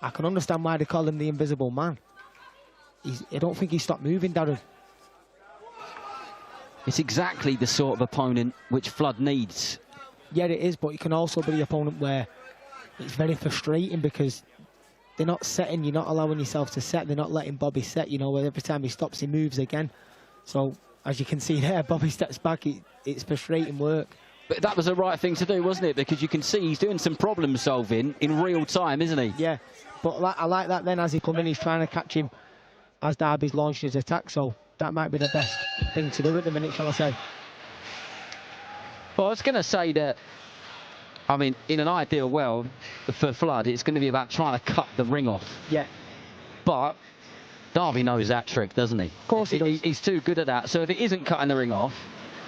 I can understand why they call him the Invisible Man. I don't think he stopped moving, Darren. It's exactly the sort of opponent which Flood needs. Yeah, it is, but it can also be the opponent where it's very frustrating because they're not setting, you're not allowing yourself to set, they're not letting Bobby set, you know, where every time he stops, he moves again. So, as you can see there, Bobby steps back, it's frustrating work. But that was the right thing to do, wasn't it? Because you can see he's doing some problem solving in real time, isn't he? Yeah, but I like that then as he comes in, he's trying to catch him as Darby's launched his attack, so that might be the best thing to do at the minute, shall I say. Well, I was going to say that, I mean, in an ideal world for Flood, it's going to be about trying to cut the ring off. Yeah. But Darby knows that trick, doesn't he? Of course he does. He's too good at that. So if it isn't cutting the ring off,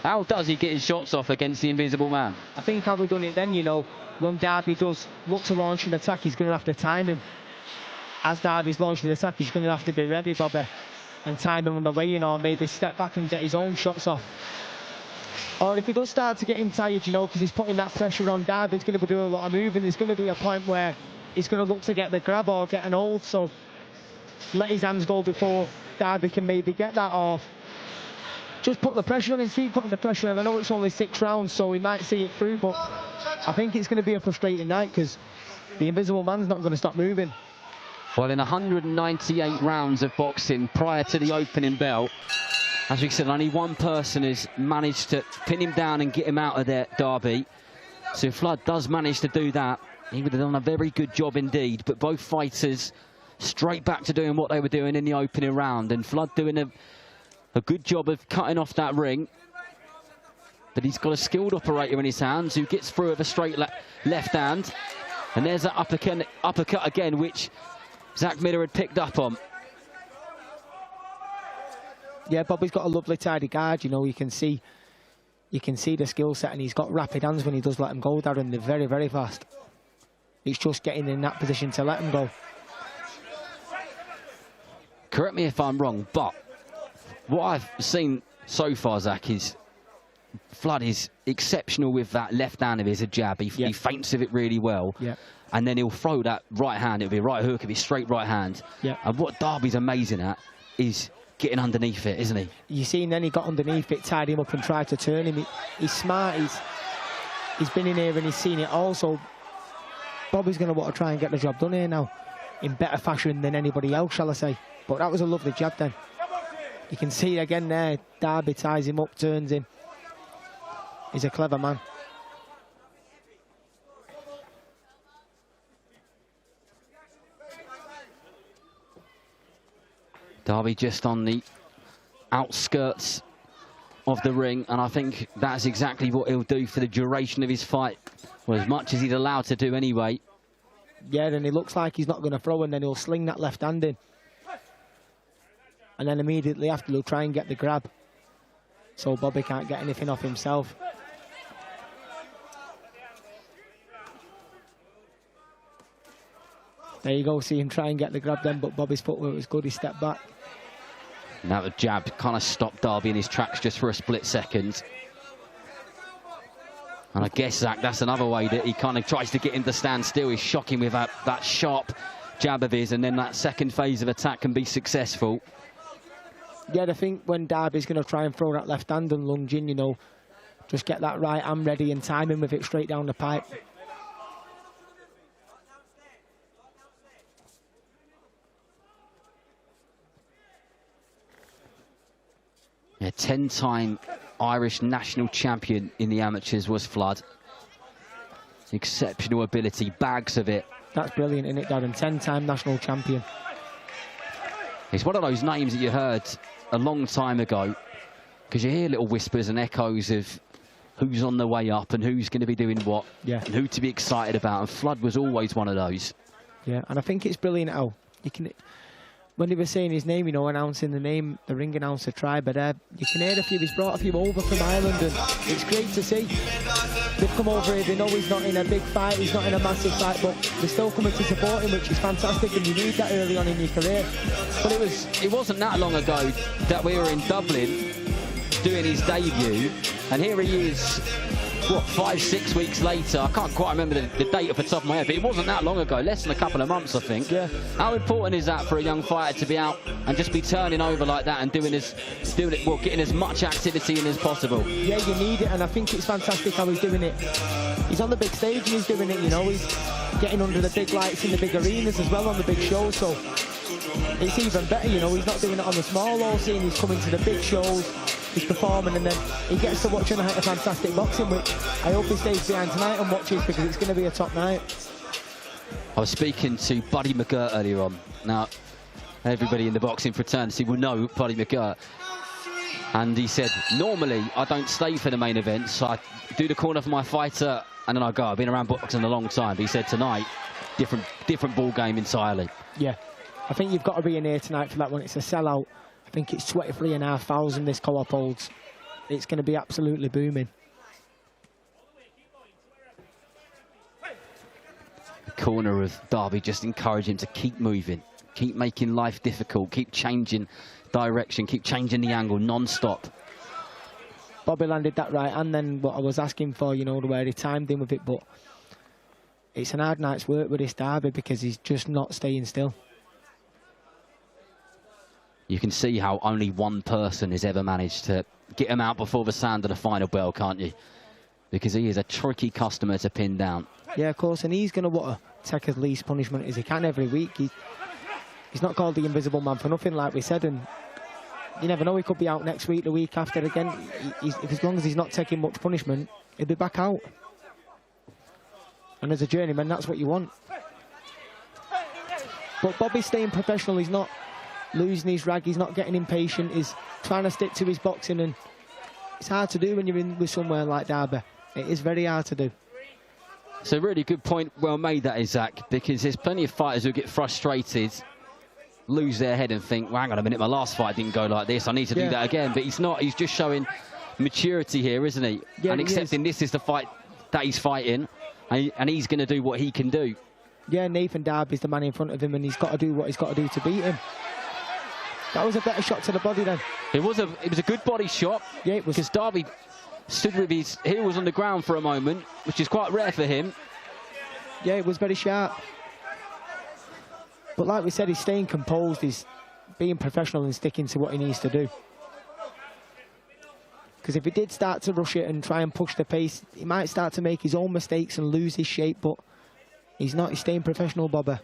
how does he get his shots off against the Invisible Man? I think how we've done it then, you know, when Darby does look to launch an attack, he's going to have to time him. As Darby's launching the attack, he's going to have to be ready, Bobby, and time him on the way, you know, maybe step back and get his own shots off. Or if he does start to get him tired, you know, because he's putting that pressure on Darby, he's going to be doing a lot of moving. There's going to be a point where he's going to look to get the grab or get an hold, so let his hands go before Darby can maybe get that, or just put the pressure on him, keep putting the pressure on. I know it's only 6 rounds, so we might see it through, but I think it's going to be a frustrating night because the Invisible Man's not going to stop moving. Well, in 198 rounds of boxing prior to the opening bell, as we said, only one person has managed to pin him down and get him out of there, Darby. So if Flood does manage to do that, he would have done a very good job indeed. But both fighters straight back to doing what they were doing in the opening round. And Flood doing a good job of cutting off that ring. But he's got a skilled operator in his hands who gets through with a straight left hand. And there's that uppercut again, which Zach Miller had picked up on. Yeah, Bobby's got a lovely tidy guard, you know, you can see the skill set, and he's got rapid hands when he does let him go, Darren. They're very, very fast. It's just getting in that position to let him go. Correct me if I'm wrong, but what I've seen so far, Zach, is Flood is exceptional with that left hand of his, a jab. He feints with it really well. Yeah. And then he'll throw that right hand. It'll be a right hook, it'll be straight right hand. Yeah. And what Darby's amazing at is getting underneath it, isn't he? You seen then he got underneath it, tied him up and tried to turn him. He's smart, he's been in here and he's seen it all, so Bobby's going to want to try and get the job done here now in better fashion than anybody else, shall I say. But that was a lovely jab then. You can see again there, Darby ties him up, turns him. He's a clever man. Darby just on the outskirts of the ring, and I think that's exactly what he'll do for the duration of his fight, well, as much as he's allowed to do anyway. Yeah, and he looks like he's not going to throw, and then he'll sling that left hand in. And then immediately after, he'll try and get the grab, so Bobby can't get anything off himself. There you go, see him try and get the grab then, but Bobby's footwork was good, he stepped back. Now the jab kind of stopped Darby in his tracks just for a split second. And I guess, Zach, that's another way that he kind of tries to get him to stand still. He's shocking with that sharp jab of his, and then that second phase of attack can be successful. Yeah, I think when Darby's going to try and throw that left hand and lunge in, you know, just get that right hand ready and time him with it straight down the pipe. A 10-time Irish national champion in the amateurs was Flood. Exceptional ability, bags of it. That's brilliant, isn't it, Darren? 10-time national champion. It's one of those names that you heard a long time ago, because you hear little whispers and echoes of who's on the way up and who's going to be doing what, and who to be excited about, and Flood was always one of those. Yeah, and I think it's brilliant how you can, when they were saying his name, you know, announcing the name, the ring announcer tribe, but you can hear a few, he's brought a few over from Ireland, and it's great to see. They've come over here, they know he's not in a big fight, he's not in a massive fight, but they're still coming to support him, which is fantastic, and you need that early on in your career. But it wasn't that long ago that we were in Dublin doing his debut, and here he is, what, 5-6 weeks later. I can't quite remember the date off the top of my head, but it wasn't that long ago, less than a couple of months, I think. Yeah. How important is that for a young fighter to be out and just be turning over like that and getting as much activity in as possible? Yeah, you need it, and I think it's fantastic how he's doing it. He's on the big stage and he's doing it, you know, he's getting under the big lights in the big arenas as well on the big shows, so it's even better, you know, he's not doing it on the small hall scene, he's coming to the big shows, he's performing, and then he gets to watch a night of fantastic boxing, which I hope he stays behind tonight and watches, because it's going to be a top night. I was speaking to Buddy McGirt earlier on. Now, everybody in the boxing fraternity will know Buddy McGirt. And he said, normally I don't stay for the main event, so I do the corner for my fighter and then I go. I've been around boxing a long time. But he said tonight, different ball game entirely. Yeah, I think you've got to be in here tonight for that one. It's a sellout. I think it's 23,500 this co-op holds. It's going to be absolutely booming. The corner of Darby just encourage him to keep moving, keep making life difficult, keep changing direction, keep changing the angle non-stop. Bobby landed that right, and then what I was asking for, you know, where he timed in with it, but it's an hard night's work with this Darby because he's just not staying still. You can see how only one person has ever managed to get him out before the sound of the final bell, can't you? Because he is a tricky customer to pin down. Yeah, of course, and he's going to want to take as least punishment as he can every week. He's not called the Invisible Man for nothing, like we said, and you never know, he could be out next week, the week after again. As long as he's not taking much punishment, he'll be back out. And as a journeyman, that's what you want. But Bobby's staying professional, he's not losing his rag, he's not getting impatient, he's trying to stick to his boxing, and it's hard to do when you're in with somewhere like Darby. It is very hard to do. It's a really good point, well made that is, Zach, because there's plenty of fighters who get frustrated, lose their head and think, well, hang on a minute, my last fight didn't go like this, I need to do that again. But he's not, he's just showing maturity here, isn't he? Yeah, and accepting this is the fight that he's fighting, and he's going to do what he can do. Yeah, Nathan Darby's the man in front of him, and he's got to do what he's got to do to beat him. That was a better shot to the body then. It was a good body shot. Yeah, it was. Because Darby stood with his heels on the ground for a moment, which is quite rare for him. Yeah, it was very sharp. But like we said, he's staying composed, he's being professional and sticking to what he needs to do. Because if he did start to rush it and try and push the pace, he might start to make his own mistakes and lose his shape, but he's not, he's staying professional, Bobby.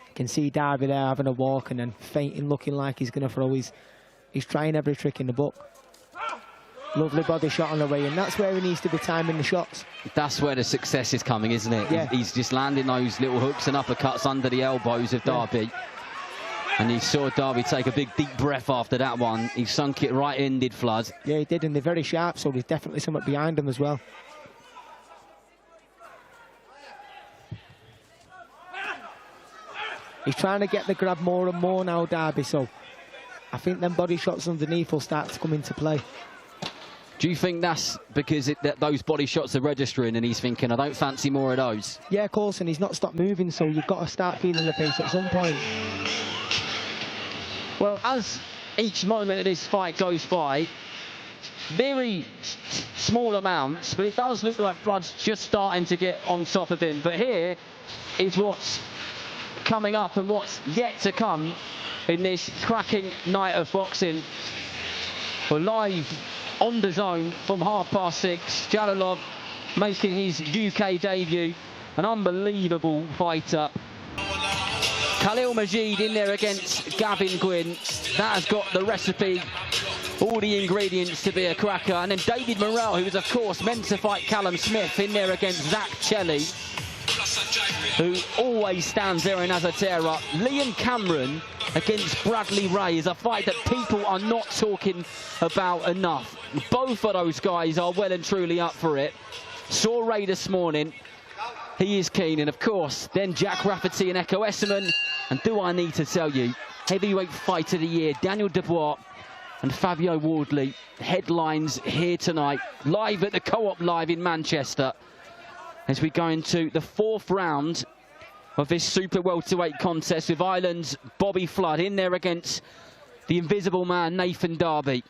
You can see Darby there having a walk and then fainting, looking like he's going to throw. He's trying every trick in the book. Lovely body shot on the way in. That's where he needs to be timing the shots. That's where the success is coming, isn't it? Yeah. He's just landing those little hooks and uppercuts under the elbows of Darby. And you saw Darby take a big, deep breath after that one. He sunk it right in, did Flood. Yeah, he did, and they're very sharp, so there's definitely something behind him as well. He's trying to get the grab more and more now, Darby, so I think them body shots underneath will start to come into play. Do you think that's because that those body shots are registering and he's thinking, I don't fancy more of those? Yeah, of course, and he's not stopped moving, so you've got to start feeling the pace at some point. Well, as each moment of this fight goes by, very small amounts, but it does look like Flood's just starting to get on top of him. But here is what's coming up and what's yet to come in this cracking night of boxing. We're live on the zone from 6:30. Jalilov making his UK debut. An unbelievable fighter. Khalil Majid in there against Gavin Gwynn. That has got the recipe, all the ingredients to be a cracker. And then David Morrell, who is of course meant to fight Callum Smith, in there against Zach Chelly, who always stands there and has a tear up. Liam Cameron against Bradley Ray is a fight that people are not talking about enough. Both of those guys are well and truly up for it. Saw Ray this morning. He is keen. And of course, then Jack Rafferty and Echo Esserman. And do I need to tell you, heavyweight fight of the year, Daniel Dubois and Fabio Wardley, headlines here tonight, live at the Co-op Live in Manchester, as we go into the 4th round of this super welterweight contest, with Ireland's Bobby Flood in there against the Invisible Man, Nathan Darby.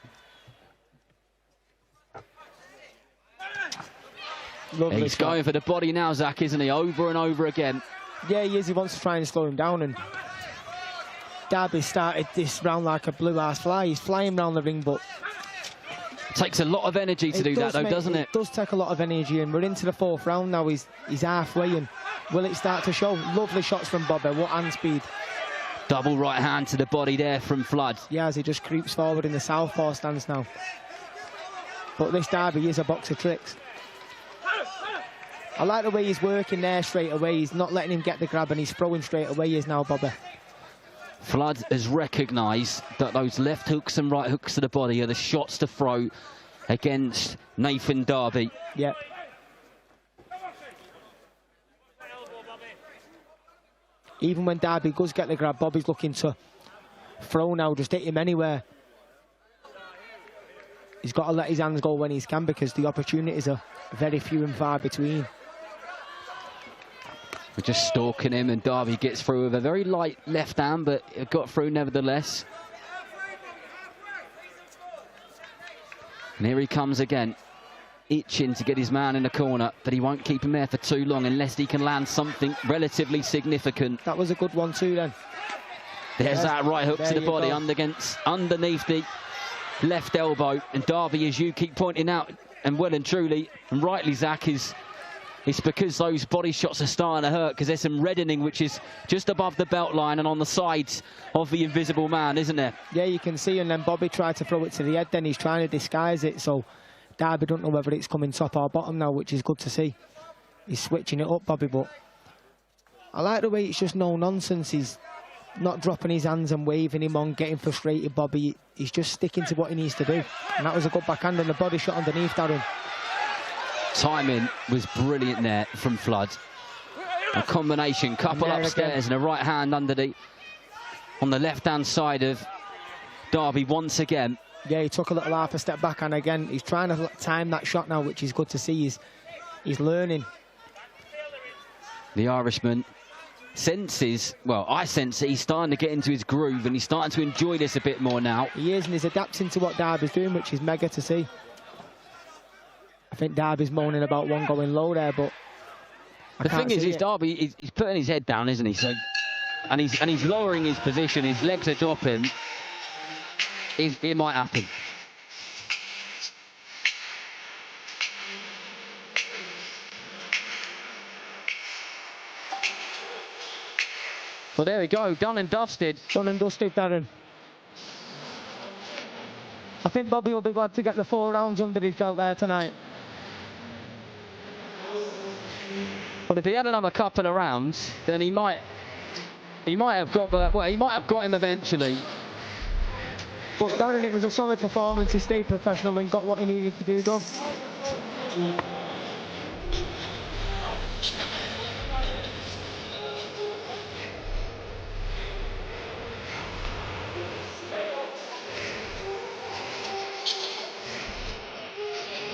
Lovely He's shot. going for the body now, Zach, isn't he? Over and over again. Yeah, he is. He wants to try and slow him down, and Darby started this round like a blue-ass fly. He's flying round the ring, but it takes a lot of energy to do that, though, doesn't it? It does take a lot of energy, and we're into the 4th round now. He's halfway, and will it start to show? Lovely shots from Bobby. What hand speed. Double right hand to the body there from Flood. Yeah, as he just creeps forward in the southpaw stance now. But this Darby is a box of tricks. I like the way he's working there straight away. He's not letting him get the grab, and he's throwing straight away. He is now, Bobby. Flood has recognised that those left hooks and right hooks to the body are the shots to throw against Nathan Darby. Yep. Even when Darby does get the grab, Bobby's looking to throw now, just hit him anywhere. He's got to let his hands go when he can, because the opportunities are very few and far between. We're just stalking him, and Darby gets through with a very light left hand, but it got through nevertheless. And here he comes again, itching to get his man in the corner, but he won't keep him there for too long unless he can land something relatively significant. That was a good one too then. There's that right hook to the body go. underneath the left elbow. And Darby, as you keep pointing out, and well and truly, and rightly, Zach, it's because those body shots are starting to hurt, because there's some reddening which is just above the belt line and on the sides of the Invisible Man, isn't there? Yeah, you can see, and then Bobby tried to throw it to the head, then he's trying to disguise it, so Darby don't know whether it's coming top or bottom now, which is good to see. He's switching it up, Bobby, but I like the way it's just no nonsense. He's not dropping his hands and waving him on, getting frustrated, Bobby. He's just sticking to what he needs to do. And that was a good backhand and the body shot underneath, Darren. Timing was brilliant there from Flood. A combination, couple upstairs and a right hand on the left-hand side of Darby once again. Yeah, he took a little half a step back, and again, he's trying to time that shot now, which is good to see. He's learning. The Irishman senses, well, I sense that he's starting to get into his groove, and he's starting to enjoy this a bit more now. He is, and he's adapting to what Darby's doing, which is mega to see. I think Darby's moaning about one going low there, but the thing is Darby, he's putting his head down, isn't he? So, and he's lowering his position. His legs are dropping. It might happen. Well, there we go. Done and dusted. Done and dusted, Darren. I think Bobby will be glad to get the 4 rounds under his belt there tonight. But if he had another couple of rounds, then he might have got, well, he might have got him eventually. But Darren, it was a solid performance. He stayed professional and got what he needed to do done.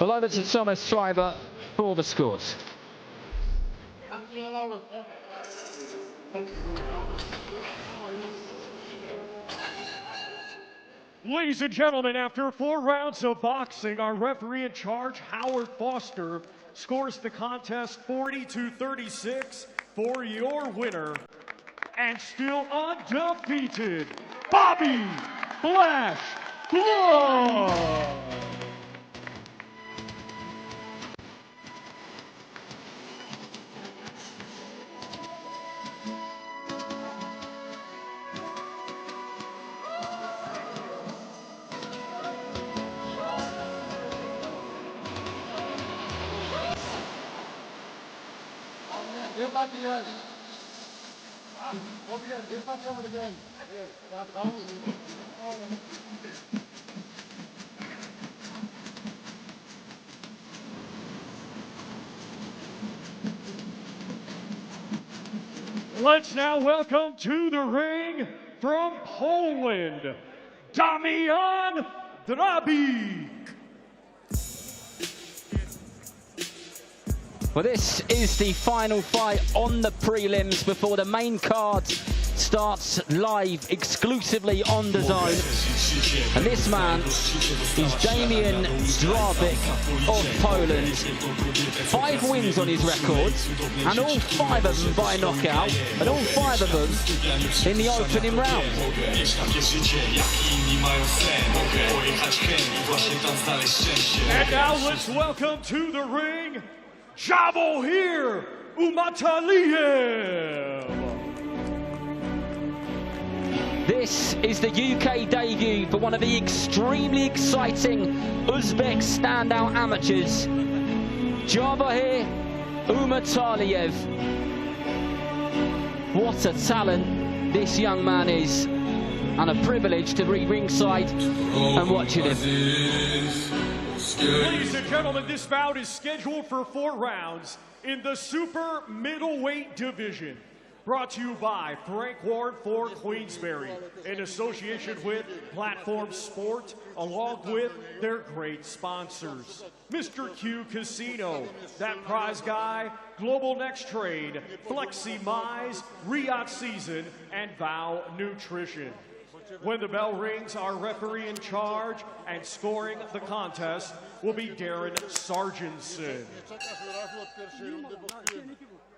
Well, over to Thomas Schreiber for the scores. Ladies and gentlemen, after 4 rounds of boxing, our referee in charge, Howard Foster, scores the contest 40-36 for your winner. And still undefeated, Bobby Flash Glove. Let's now welcome to the ring from Poland, Damian Darby. Well, this is the final fight on the prelims before the main card starts live exclusively on DAZN. And this man is Damian Darby of Poland. 5 wins on his record, and all 5 of them by knockout, and all 5 of them in the opening round. And now let's welcome to the ring, here, Umataliev. This is the UK debut for one of the extremely exciting Uzbek standout amateurs, here, Umataliev. What a talent this young man is, and a privilege to be ringside and watching him. Ladies and gentlemen, this bout is scheduled for 4 rounds in the super middleweight division. Brought to you by Frank Ward for Queensberry in association with Platform Sport, along with their great sponsors. Mr. Q Casino, That Prize Guy, Global Next Trade, Flexi Mize, Riyadh Season, and Vow Nutrition. When the bell rings, our referee in charge and scoring the contest will be Darren Sargentson.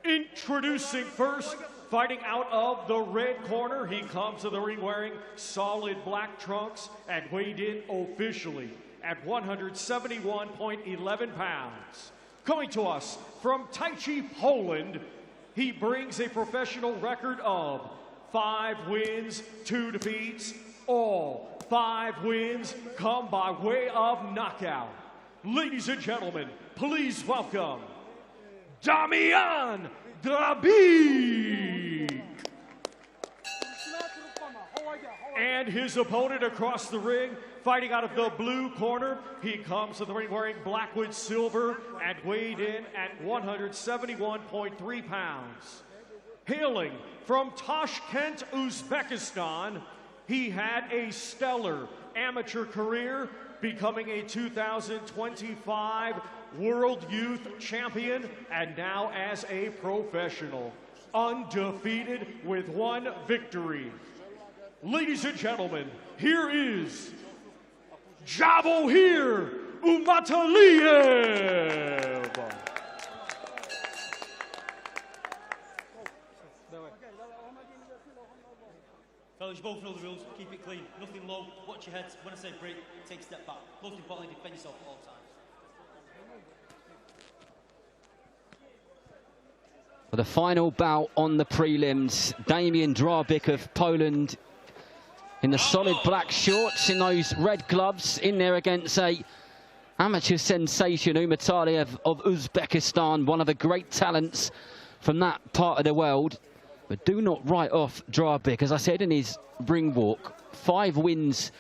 Introducing first, fighting out of the red corner, he comes to the ring wearing solid black trunks and weighed in officially at 171.11 pounds. Coming to us from Tychy, Poland, he brings a professional record of 5 wins, 2 defeats. All 5 wins come by way of knockout. Ladies and gentlemen, please welcome Damian Darby. And his opponent across the ring, fighting out of the blue corner, he comes to the ring wearing black with silver and weighed in at 171.3 pounds. Hailing from Tashkent, Uzbekistan, he had a stellar amateur career, becoming a 2025 World Youth Champion, and now as a professional, undefeated with 1 victory. Ladies and gentlemen, here is here, Umataliev. Fellas, you both know the rules. Keep it clean. Nothing low. Watch your heads. When I say break, take a step back. Most importantly, defend yourself at all times. For the final bout on the prelims, Damian Darby of Poland in the solid black shorts, in those red gloves, in there against a amateur sensation, Umataliev of Uzbekistan, one of the great talents from that part of the world. But do not write off Darby, as I said in his ring walk, 5 wins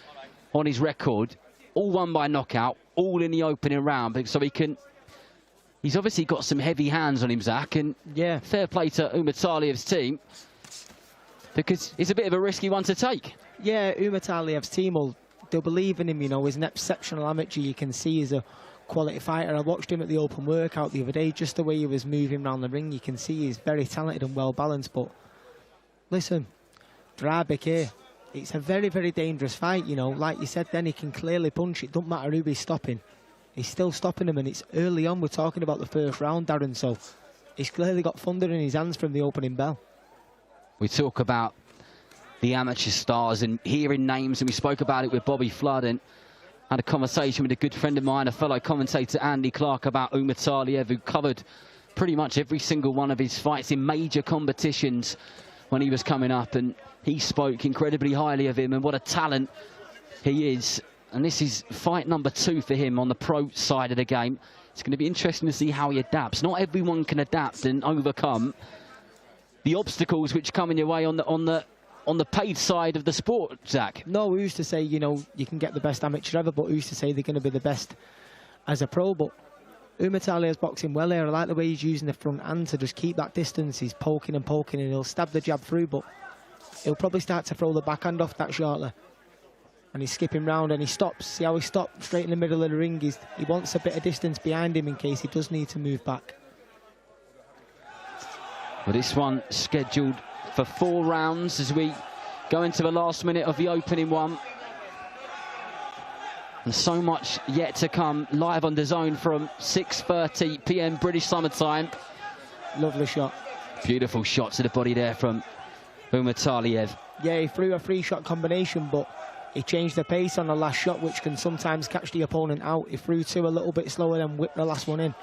on his record, all won by knockout, all in the opening round, so he can. He's obviously got some heavy hands on him, Zach, and yeah, fair play to Umataliev's team, because it's a bit of a risky one to take. Yeah, Umataliev's team, they'll believe in him, you know. He's an exceptional amateur. You can see he's a quality fighter. I watched him at the open workout the other day, just the way he was moving around the ring. You can see he's very talented and well balanced. But listen, Draik here, it's a very, very dangerous fight, you know. Like you said then, he can clearly punch. It doesn't matter who he's stopping. He's still stopping him, and it's early on. We're talking about the first round, Darren, so he's clearly got thunder in his hands from the opening bell. We talk about the amateur stars and hearing names, and we spoke about it with Bobby Flood, and had a conversation with a good friend of mine, a fellow commentator, Andy Clark, about Umataliev, who covered pretty much every single one of his fights in major competitions when he was coming up, and he spoke incredibly highly of him and what a talent he is. And this is fight number 2 for him on the pro side of the game. It's going to be interesting to see how he adapts. Not everyone can adapt and overcome the obstacles which come in your way on the paid side of the sport, Zach. No, who's to say, you know, you can get the best amateur ever, but who's to say they're going to be the best as a pro? But Umataliev's boxing well here. I like the way he's using the front hand to just keep that distance. He's poking and poking, and he'll stab the jab through, but he'll probably start to throw the backhand off that shortly. And he's skipping round, and he stops. See how he stopped straight in the middle of the ring? He wants a bit of distance behind him in case he does need to move back. Well, this one scheduled for 4 rounds as we go into the last minute of the opening one. And so much yet to come, live on DAZN from 6:30 p.m. British Summer Time. Lovely shot. Beautiful shot to the body there from Umataliev. Yeah, he threw a 3-shot combination, but he changed the pace on the last shot, which can sometimes catch the opponent out. He threw 2 a little bit slower, then whipped the last one in.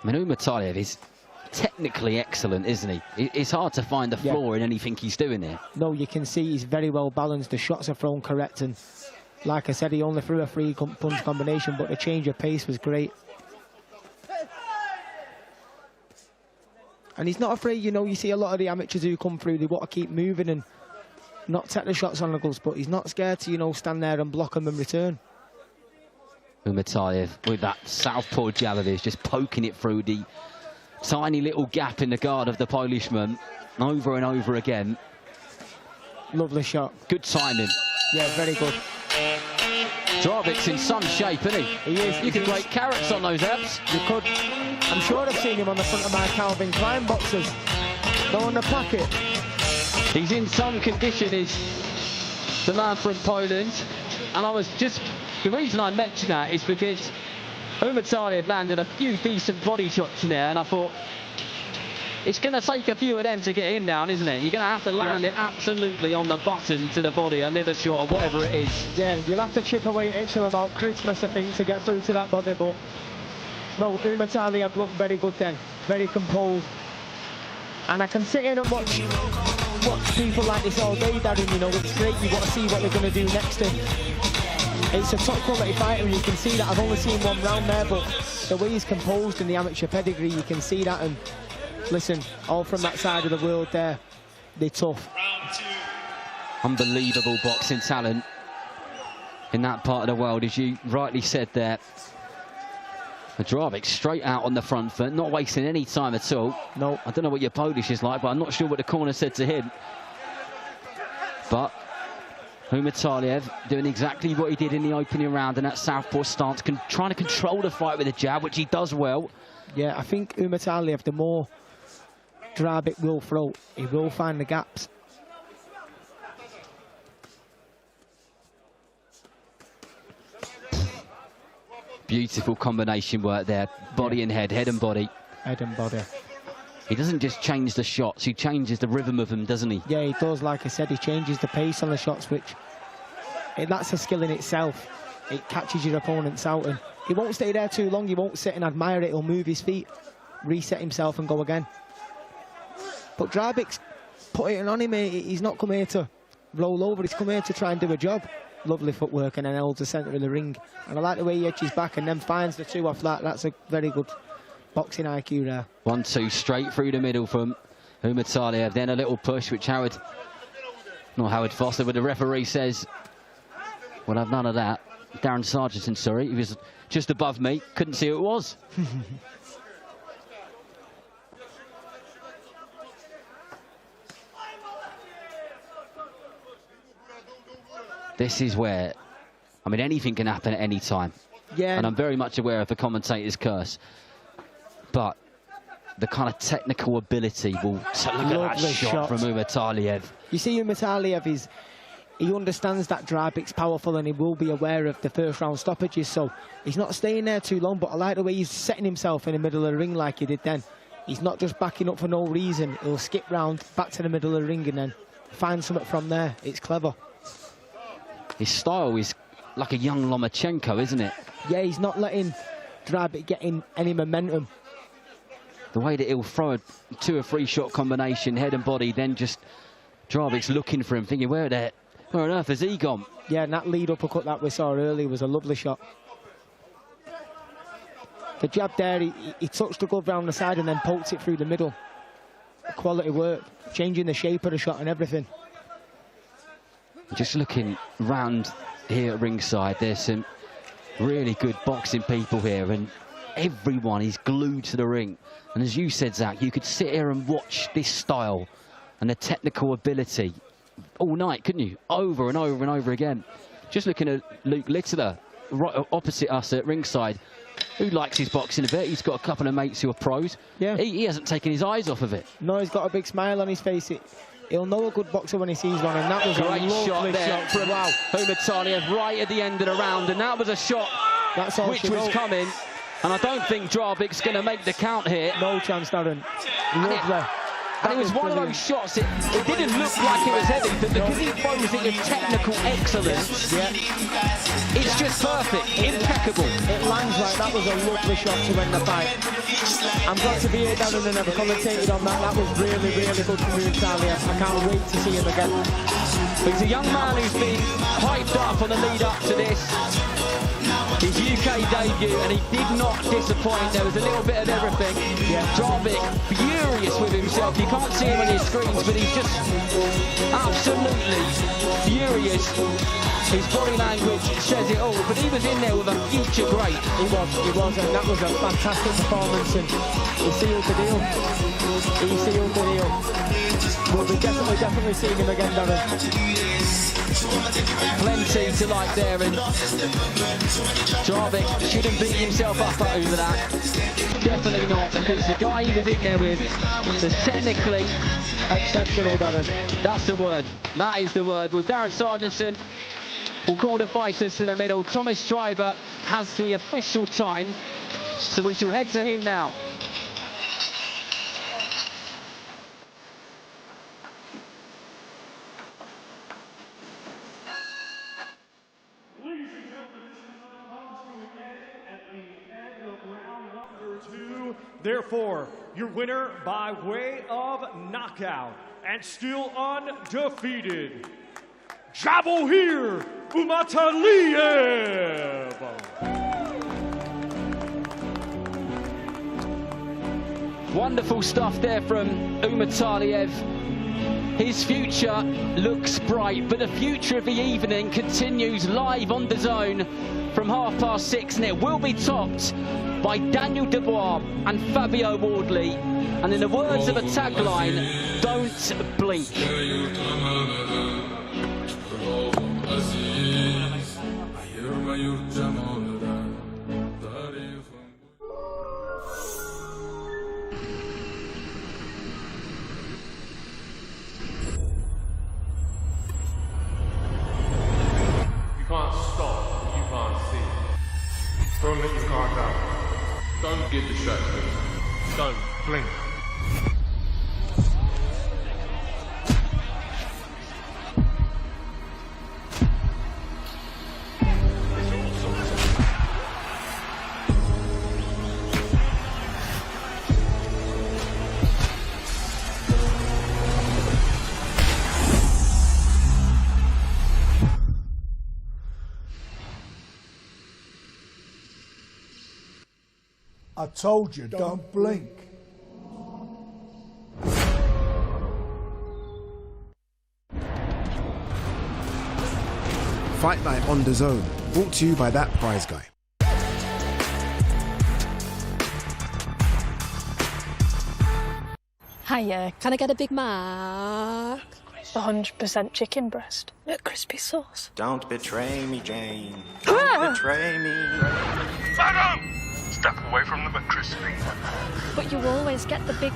I mean, Umataliev is technically excellent, isn't he? It's hard to find the flaw in anything he's doing here. No, you can see he's very well balanced. The shots are thrown correct, and like I said, he only threw a 3-punch combination, but the change of pace was great. And he's not afraid, you know. You see a lot of the amateurs who come through, they want to keep moving and not take the shots on the gloves, but he's not scared to, you know, stand there and block them and return. Umataliev with that southpaw jab of his, just poking it through the tiny little gap in the guard of the Polishman over and over again. Lovely shot. Good timing. Yeah, very good. Draik's in some shape, isn't he? He is. You could rate carrots on those abs. You could. I'm sure I've seen him on the front of my Calvin Klein boxes. Go on the packet. He's in some condition, is the man from Poland. And I was just... The reason I mention that is because Umataliev landed a few decent body shots in there, and I thought, it's going to take a few of them to get in down, isn't it? You're going to have to land it absolutely on the button to the body, a liver shot or whatever it is. Yeah, you'll have to chip away at it till about Christmas, I think, to get through to that body, but no, Umataliev looked very good then, very composed. And I can sit in and watch people like this all day, Darren, you know. It's great, you want to see what they're going to do next. It's a top quality fighter, and you can see that. I've only seen 1 round there, but the way he's composed in the amateur pedigree, you can see that. And listen, all from that side of the world there, they're tough. Unbelievable boxing talent in that part of the world, as you rightly said there. Draik straight out on the front foot, not wasting any time at all. No. I don't know what your Polish is like, but I'm not sure what the corner said to him. But Umataliev doing exactly what he did in the opening round in that southpaw stance, trying to control the fight with a jab, which he does well. Yeah, I think Umataliev, the more Draik will throw, he will find the gaps. Beautiful combination work there, body and head and body. Head and body. He doesn't just change the shots, he changes the rhythm of them, doesn't he? Yeah, he does. Like I said, he changes the pace on the shots, which that's a skill in itself. It catches your opponents out, and he won't stay there too long. He won't sit and admire it. He'll move his feet, reset himself, and go again. But Draik's putting it on him. He's not come here to roll over. He's come here to try and do a job. Lovely footwork, and then holds the centre of the ring. And I like the way he edges back and then finds the 2 off that. That's a very good boxing IQ there. 1-2 straight through the middle from Umataliev. Then a little push, which Howard Foster, but the referee says, well, I've none of that. Darren Sargent, sorry, he was just above me, couldn't see who it was. This is where I mean, anything can happen at any time. Yeah. And I'm very much aware of the commentator's curse. But the kind of technical ability will... Look at that shot from Umataliev. You see, Umataliev he understands that Drabik's powerful and he will be aware of the first round stoppages, so he's not staying there too long, but I like the way he's setting himself in the middle of the ring like he did then. He's not just backing up for no reason. He'll skip round, back to the middle of the ring and then find something from there. It's clever. His style is like a young Lomachenko, isn't it? Yeah, he's not letting Drabik get in any momentum. The way that he'll throw a 2 or 3 shot combination, head and body, then just Drabik's looking for him, thinking, where on earth has he gone? Yeah, and that lead uppercut that we saw earlier was a lovely shot. The jab there, he touched the glove round the side and then poked it through the middle. Quality work, changing the shape of the shot and everything. Just looking round here at ringside, there's some really good boxing people here, and everyone is glued to the ring. And as you said, Zach, you could sit here and watch this style and the technical ability all night, couldn't you? Over and over and over again. Just looking at Luke Littler, right opposite us at ringside, who likes his boxing a bit. He's got a couple of mates who are pros. Yeah. He hasn't taken his eyes off of it. No, he's got a big smile on his face. He'll know a good boxer when he sees one, and that was a great shot there from Umataliev right at the end of the round, and that was a shot which was coming. And I don't think Drabik's going to make the count here. No chance, Darren. And it was one of those shots, it didn't look like it was heavy, but because he throws it with technical excellence, it's just perfect, impeccable. It lands right, that was a lovely shot to end the fight. I'm glad to be here, Darren, and never commentated on that. That was really, really good from Umataliev. I can't wait to see him again. He's a young man who's been hyped up on the lead up to this. His UK debut, and he did not disappoint. There was a little bit of everything. Drabik furious with himself. You can't see him on your screens, but he's just absolutely furious. His body language says it all, but he was in there with a future great. He was, and that was a fantastic performance, and he sealed the deal. He sealed the deal. We'll be definitely seeing him again, Darren. Plenty to like there, and Drabik shouldn't beat himself up over that. Definitely not, because the guy he was in there with was technically exceptional, Darren. That's the word. That is the word. With Darren Sargentson will call the fighters to the middle. Thomas Schreiber has the official time, so we shall head to him now. Therefore, your winner by way of knockout and still undefeated, Jabohir Umataliev. Wonderful stuff there from Umataliev. His future looks bright, but the future of the evening continues live on DAZN from 6:30, and it will be topped by Daniel Dubois and Fabio Wardley. And in the words of a tagline, don't blink. You can't stop what you can't see. Don't let your guard down. Don't get distracted. Don't blink. I told you, don't blink. Fight Night on DAZN, brought to you by That Prize Guy. Hiya, can I get a Big Mac? 100% chicken breast at crispy sauce. Don't betray me, Jane. Ah! Don't betray me. Madam! Step away from the mattress. But you always get the big